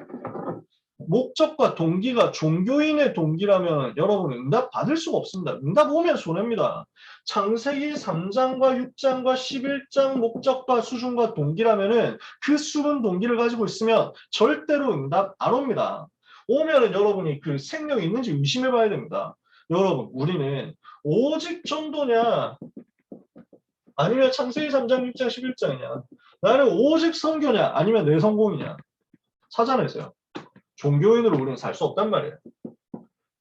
목적과 동기가 종교인의 동기라면 여러분 응답 받을 수가 없습니다. 응답 오면 손해입니다. 창세기 3장과 6장과 11장 목적과 수준과 동기라면은 그 수준 동기를 가지고 있으면 절대로 응답 안 옵니다. 오면은 여러분이 그 생명이 있는지 의심해 봐야 됩니다. 여러분 우리는 오직 전도냐 아니면 창세기 3장, 6장, 11장이냐 나는 오직 선교냐 아니면 내 성공이냐 찾아내세요. 종교인으로 우리는 살 수 없단 말이에요.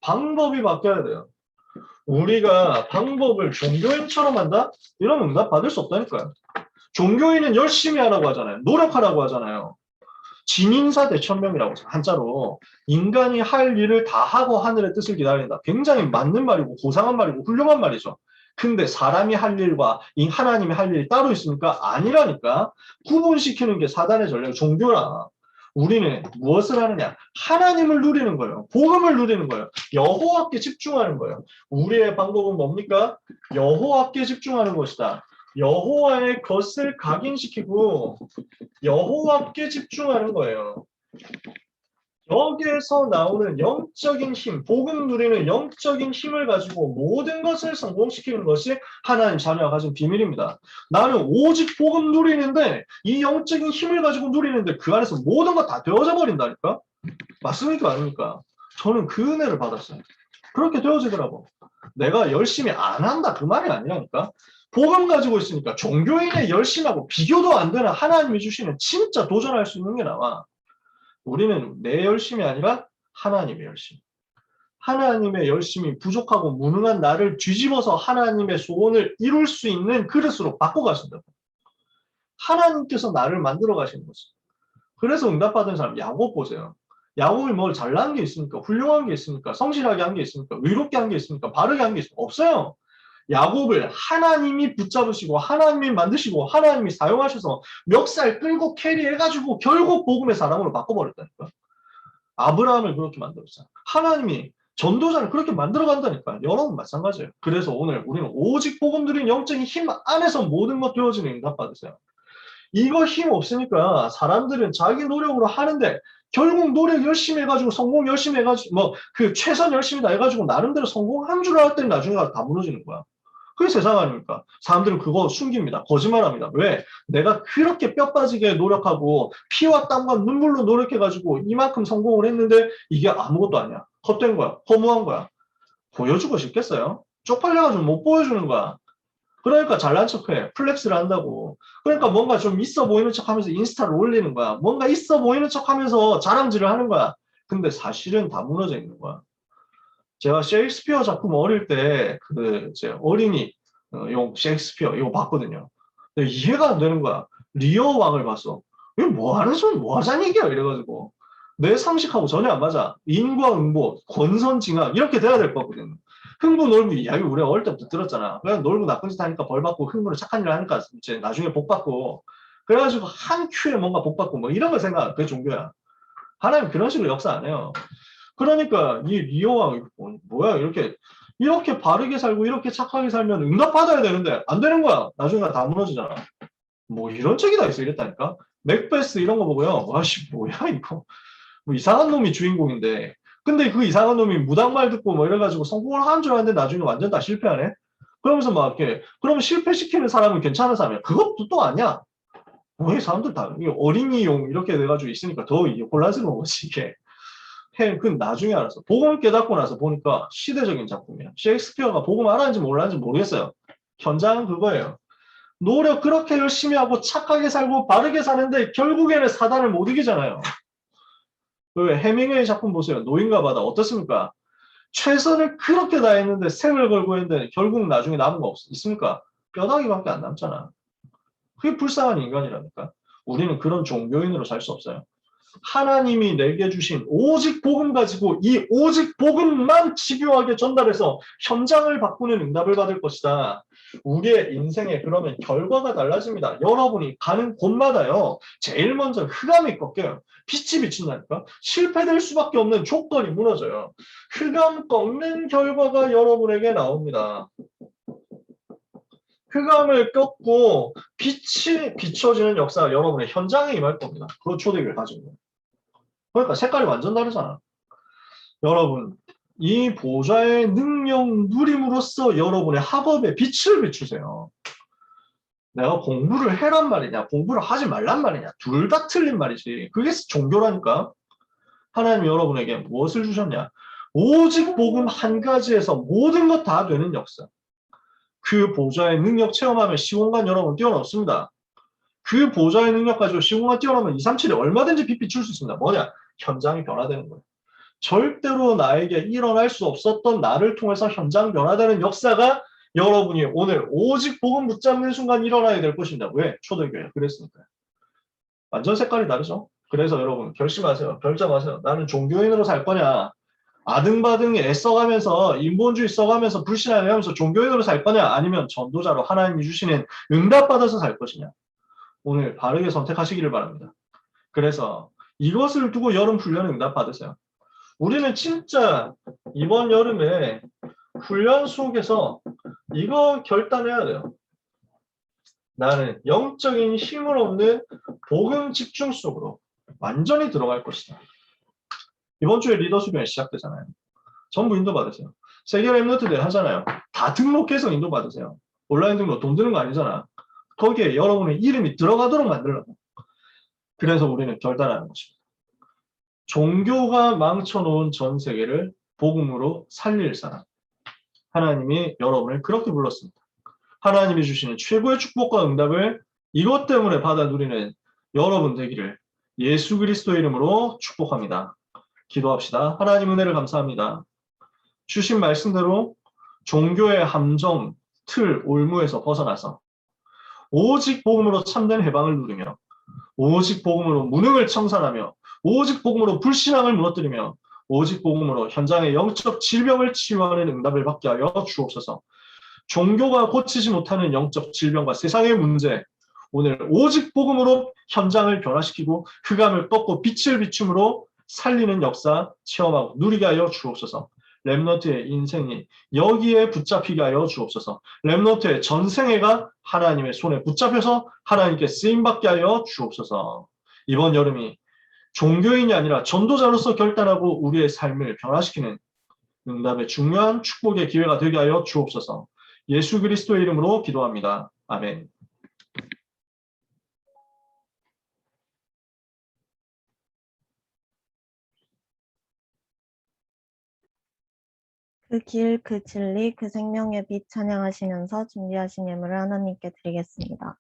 방법이 바뀌어야 돼요. 우리가 방법을 종교인처럼 한다? 이런 응답 받을 수 없다니까요. 종교인은 열심히 하라고 하잖아요. 노력하라고 하잖아요. 진인사 대천명이라고 한자로 인간이 할 일을 다 하고 하늘의 뜻을 기다린다. 굉장히 맞는 말이고 고상한 말이고 훌륭한 말이죠. 근데 사람이 할 일과 하나님이 할 일이 따로 있습니까? 아니라니까. 구분시키는 게 사단의 전략, 종교라. 우리는 무엇을 하느냐? 하나님을 누리는 거예요. 복음을 누리는 거예요. 여호와께 집중하는 거예요. 우리의 방법은 뭡니까? 여호와께 집중하는 것이다. 여호와의 것을 각인시키고 여호와께 집중하는 거예요. 여기에서 나오는 영적인 힘, 복음 누리는 영적인 힘을 가지고 모든 것을 성공시키는 것이 하나님 자녀가 가진 비밀입니다. 나는 오직 복음 누리는데 이 영적인 힘을 가지고 누리는데 그 안에서 모든 것 다 되어져 버린다니까? 맞습니까? 아닙니까? 저는 그 은혜를 받았어요. 그렇게 되어지더라고. 내가 열심히 안 한다 그 말이 아니라니까. 복음 가지고 있으니까 종교인의 열심하고 비교도 안 되는 하나님이 주시는 진짜 도전할 수 있는 게 나와. 우리는 내 열심이 아니라 하나님의 열심. 하나님의 열심이 부족하고 무능한 나를 뒤집어서 하나님의 소원을 이룰 수 있는 그릇으로 바꿔가신다고. 하나님께서 나를 만들어 가시는 거죠. 그래서 응답받은 사람 야곱 보세요. 야곱이 뭘 잘난 게 있습니까? 훌륭한 게 있습니까? 성실하게 한 게 있습니까? 의롭게 한 게 있습니까? 바르게 한 게 있습니까? 없어요. 야곱을 하나님이 붙잡으시고 하나님이 만드시고 하나님이 사용하셔서 멱살 끌고 캐리해가지고 결국 복음의 사람으로 바꿔버렸다니까. 아브라함을 그렇게 만들었어요. 하나님이 전도자를 그렇게 만들어간다니까. 여러분 마찬가지예요. 그래서 오늘 우리는 오직 복음 드린 영적인 힘 안에서 모든 것 되어지는 응답 받으세요. 이거 힘 없으니까 사람들은 자기 노력으로 하는데 결국 노력 열심히 해가지고 성공 열심히 해가지고 뭐 그 최선 열심히 다 해가지고 나름대로 성공한 줄 알았더니 나중에 다 무너지는 거야. 그게 세상 아닙니까? 사람들은 그거 숨깁니다. 거짓말합니다. 왜? 내가 그렇게 뼈 빠지게 노력하고 피와 땀과 눈물로 노력해가지고 이만큼 성공을 했는데 이게 아무것도 아니야. 헛된 거야. 허무한 거야. 보여주고 싶겠어요? 쪽팔려가지고 못 보여주는 거야. 그러니까 잘난 척해. 플렉스를 한다고. 그러니까 뭔가 좀 있어 보이는 척하면서 인스타를 올리는 거야. 뭔가 있어 보이는 척하면서 자랑질을 하는 거야. 근데 사실은 다 무너져 있는 거야. 제가 셰익스피어 작품 어릴 때 그 어린이 용 셰익스피어 이거 봤거든요. 근데 이해가 안 되는 거야. 리어 왕을 봤어. 이게 뭐 하자는 얘기야 이래가지고 내 상식하고 전혀 안 맞아. 인과 응보, 권선징악 이렇게 돼야 될 거거든. 흥부 놀부 이야기 우리가 어릴 때부터 들었잖아. 그냥 놀고 나쁜 짓 하니까 벌 받고 흥부는 착한 일을 하니까 이제 나중에 복 받고 그래가지고 한 큐에 뭔가 복 받고 뭐 이런 걸 생각. 그게 종교야. 하나님 그런 식으로 역사 안 해요. 그러니까 이 리오왕 뭐야 이렇게 바르게 살고 이렇게 착하게 살면 응답 받아야 되는데 안 되는 거야. 나중에 다 무너지잖아. 뭐 이런 책이 다 있어 이랬다니까. 맥베스 이런 거 보고요. 와씨 뭐야 이거. 뭐 이상한 놈이 주인공인데. 근데 그 이상한 놈이 무당말 듣고 뭐 이래가지고 성공을 하는 줄 알았는데 나중에 완전 다 실패하네. 그러면서 막 이렇게 그러면 실패시키는 사람은 괜찮은 사람이야. 그것도 또 아니야. 뭐 이 사람들 다 어린이용 이렇게 돼가지고 있으니까 더 혼란스러운 거지 이게. 그 나중에 알았어. 복음을 깨닫고 나서 보니까 시대적인 작품이야. 셰익스피어가 복음 알았는지 몰랐는지 모르겠어요. 현장은 그거예요. 노력 그렇게 열심히 하고 착하게 살고 바르게 사는데 결국에는 사단을 못 이기잖아요. 그 해밍웨이 작품 보세요. 노인과 바다 어떻습니까? 최선을 그렇게 다했는데 생을 걸고 했는데 결국 나중에 남은 거 있습니까? 뼈다귀밖에 안 남잖아. 그게 불쌍한 인간이라니까. 우리는 그런 종교인으로 살 수 없어요. 하나님이 내게 주신 오직 복음 가지고 이 오직 복음만 집요하게 전달해서 현장을 바꾸는 응답을 받을 것이다. 우리의 인생에 그러면 결과가 달라집니다. 여러분이 가는 곳마다요. 제일 먼저 흑암이 꺾여요. 빛이 비친다니까. 실패될 수밖에 없는 조건이 무너져요. 흑암 꺾는 결과가 여러분에게 나옵니다. 흑암을 꺾고 빛이 비춰지는 역사가 여러분의 현장에 임할 겁니다. 그런 초대교를 가지고. 그러니까 색깔이 완전 다르잖아. 여러분, 이 보좌의 능력 누림으로써 여러분의 학업에 빛을 비추세요. 내가 공부를 해란 말이냐, 공부를 하지 말란 말이냐, 둘 다 틀린 말이지. 그게 종교라니까. 하나님이 여러분에게 무엇을 주셨냐? 오직 복음 한 가지에서 모든 것 다 되는 역사. 그 보좌의 능력 체험하면 시공간 여러분 뛰어넘습니다. 그 보좌의 능력 가지고 시공간 뛰어넘으면 237이 얼마든지 빛 비출 수 있습니다. 뭐냐? 현장이 변화되는 거예요. 절대로 나에게 일어날 수 없었던 나를 통해서 현장 변화되는 역사가 여러분이 오늘 오직 복음 붙잡는 순간 일어나야 될 것입니다. 왜? 초대교회 그랬으니까요. 완전 색깔이 다르죠? 그래서 여러분 결심하세요. 결정하세요. 나는 종교인으로 살 거냐? 아등바등 애써가면서 인본주의 써가면서 불신하면서 종교인으로 살 거냐? 아니면 전도자로 하나님이 주시는 응답받아서 살 것이냐? 오늘 바르게 선택하시기를 바랍니다. 그래서 이것을 두고 여름 훈련을 응답받으세요. 우리는 진짜 이번 여름에 훈련 속에서 이거 결단해야 돼요. 나는 영적인 힘을 얻는 복음 집중 속으로 완전히 들어갈 것이다. 이번 주에 리더 수련회 시작되잖아요. 전부 인도받으세요. 세계 랩런트 대회 하잖아요. 다 등록해서 인도받으세요. 온라인 등록 돈 드는 거 아니잖아. 거기에 여러분의 이름이 들어가도록 만들라고. 그래서 우리는 결단하는 것입니다. 종교가 망쳐놓은 전 세계를 복음으로 살릴 사람. 하나님이 여러분을 그렇게 불렀습니다. 하나님이 주시는 최고의 축복과 응답을 이것 때문에 받아 누리는 여러분 되기를 예수 그리스도 이름으로 축복합니다. 기도합시다. 하나님 은혜를 감사합니다. 주신 말씀대로 종교의 함정, 틀, 올무에서 벗어나서 오직 복음으로 참된 해방을 누리며 오직 복음으로 무능을 청산하며 오직 복음으로 불신앙을 무너뜨리며 오직 복음으로 현장의 영적 질병을 치유하는 응답을 받게 하여 주옵소서. 종교가 고치지 못하는 영적 질병과 세상의 문제, 오늘 오직 복음으로 현장을 변화시키고 흑암을 꺾고 빛을 비춤으로 살리는 역사 체험하고 누리게 하여 주옵소서. 렘넌트의 인생이 여기에 붙잡히게 하여 주옵소서. 렘넌트의 전생애가 하나님의 손에 붙잡혀서 하나님께 쓰임받게 하여 주옵소서. 이번 여름이 종교인이 아니라 전도자로서 결단하고 우리의 삶을 변화시키는 응답의 중요한 축복의 기회가 되게 하여 주옵소서. 예수 그리스도의 이름으로 기도합니다. 아멘. 그 길, 그 진리, 그 생명의 빛 찬양하시면서 준비하신 예물을 하나님께 드리겠습니다.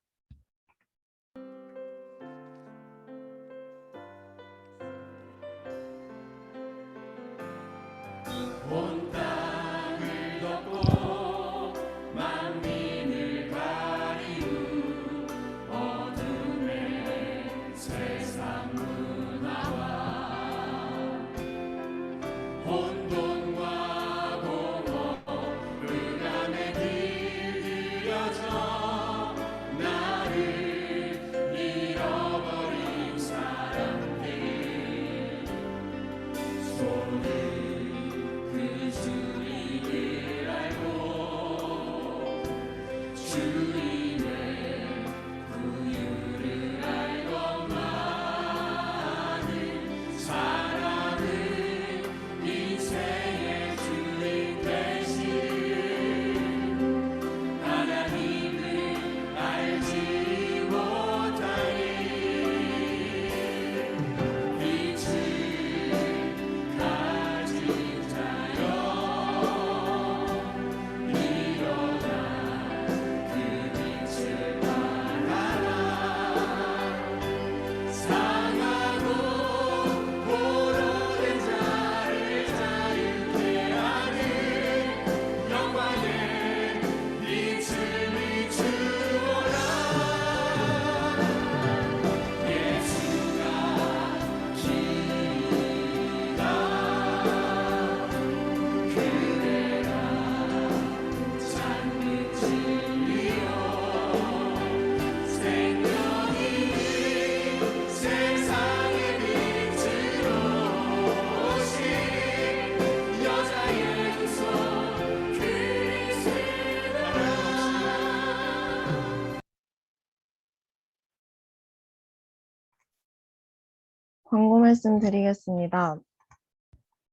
온 땅을 덮고 만민을 가리운 어둠의 세상 문화와 혼돈과 공허 흑암의 길 들여져 나를 잃어버린 사람들 손을 그 주님을 알고 주님의 구유를 알것만은 사랑은 인생의 주인 되신 하나님을 알지 못하니 빛을 가진 자여 일어나 그 빛을 바라라 상하고 포로된 자를 자유케 하는 영광의 빛을 비추어라 예수가 길이다 그대가 찾는 진리요 생명이 세상의 빛으로 오신 여자의 두손 그리스도라 광고 말씀 드리겠습니다.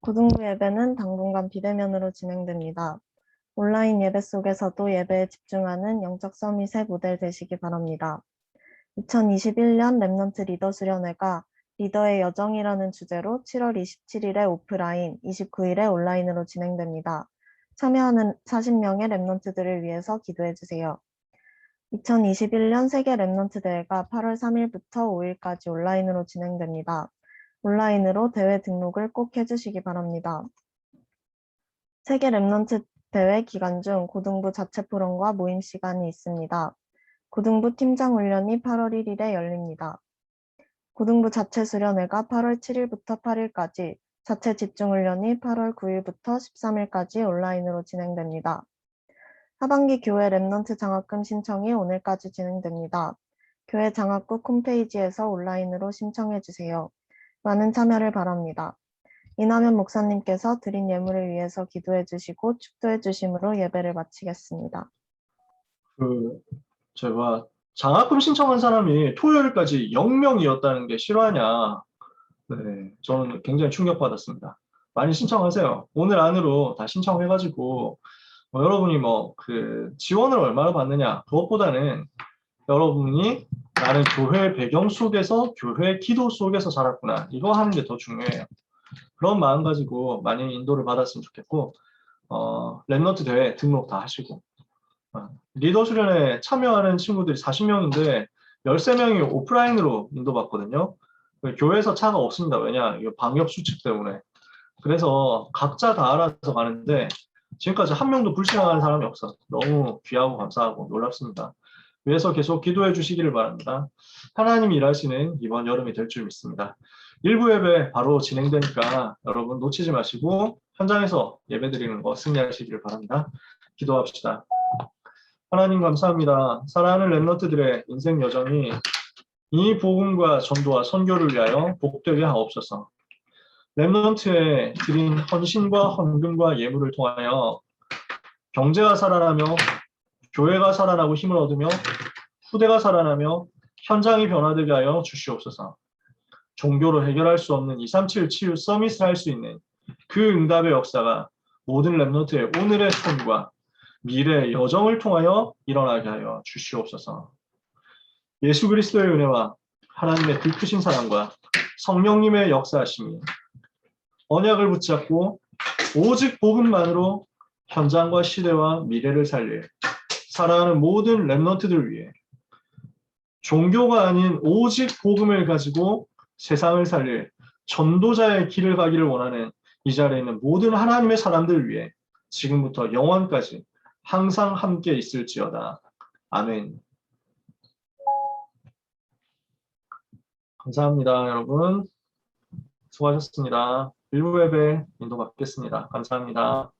고등부 예배는 당분간 비대면으로 진행됩니다. 온라인 예배 속에서도 예배에 집중하는 영적 서밋의 모델 되시기 바랍니다. 2021년 렘넌트 리더 수련회가 리더의 여정이라는 주제로 7월 27일에 오프라인, 29일에 온라인으로 진행됩니다. 참여하는 40명의 렘넌트들을 위해서 기도해 주세요. 2021년 세계 렘넌트 대회가 8월 3일부터 5일까지 온라인으로 진행됩니다. 온라인으로 대회 등록을 꼭 해주시기 바랍니다. 세계 렘넌트 대회 기간 중 고등부 자체 포럼과 모임 시간이 있습니다. 고등부 팀장 훈련이 8월 1일에 열립니다. 고등부 자체 수련회가 8월 7일부터 8일까지, 자체 집중 훈련이 8월 9일부터 13일까지 온라인으로 진행됩니다. 하반기 교회 렘넌트 장학금 신청이 오늘까지 진행됩니다. 교회 장학국 홈페이지에서 온라인으로 신청해 주세요. 많은 참여를 바랍니다. 이남현 목사님께서 드린 예물을 위해서 기도해 주시고 축도해 주심으로 예배를 마치겠습니다. 제가 장학금 신청한 사람이 토요일까지 0명이었다는 게 실화냐? 네, 저는 굉장히 충격받았습니다. 많이 신청하세요. 오늘 안으로 다 신청해가지고 여러분이 뭐 그 지원을 얼마나 받느냐 그것보다는 여러분이 나는 교회 배경 속에서 교회 기도 속에서 자랐구나 이거 하는 게 더 중요해요. 그런 마음 가지고 많이 인도를 받았으면 좋겠고 랩넌트 대회 등록 다 하시고 리더 수련회 참여하는 친구들이 40명인데 13명이 오프라인으로 인도받거든요. 교회에서 차가 없습니다. 왜냐? 이거 방역 수칙 때문에. 그래서 각자 다 알아서 가는데 지금까지 한 명도 불신앙하는 사람이 없어. 너무 귀하고 감사하고 놀랍습니다. 위에서 계속 기도해 주시기를 바랍니다. 하나님이 일하시는 이번 여름이 될 줄 믿습니다. 일부 예배 바로 진행되니까 여러분 놓치지 마시고 현장에서 예배 드리는 거 승리하시기를 바랍니다. 기도합시다. 하나님 감사합니다. 사랑하는 랩런트들의 인생 여정이 이 복음과 전도와 선교를 위하여 복되게 하옵소서. 랩런트에 드린 헌신과 헌금과 예물을 통하여 경제가 살아나며 교회가 살아나고 힘을 얻으며 후대가 살아나며 현장이 변화되게 하여 주시옵소서. 종교로 해결할 수 없는 237 치유 서밋을 할 수 있는 그 응답의 역사가 모든 랩런트의 오늘의 손과 미래의 여정을 통하여 일어나게 하여 주시옵소서. 예수 그리스도의 은혜와 하나님의 그 크신 사랑과 성령님의 역사하심이 언약을 붙잡고 오직 복음만으로 현장과 시대와 미래를 살릴 사랑하는 모든 랩런트들 위해 종교가 아닌 오직 복음을 가지고 세상을 살릴 전도자의 길을 가기를 원하는 이 자리에 있는 모든 하나님의 사람들 위해 지금부터 영원까지 항상 함께 있을지어다. 아멘. 감사합니다, 여러분. 수고하셨습니다. 일부 예배 인도받겠습니다. 감사합니다.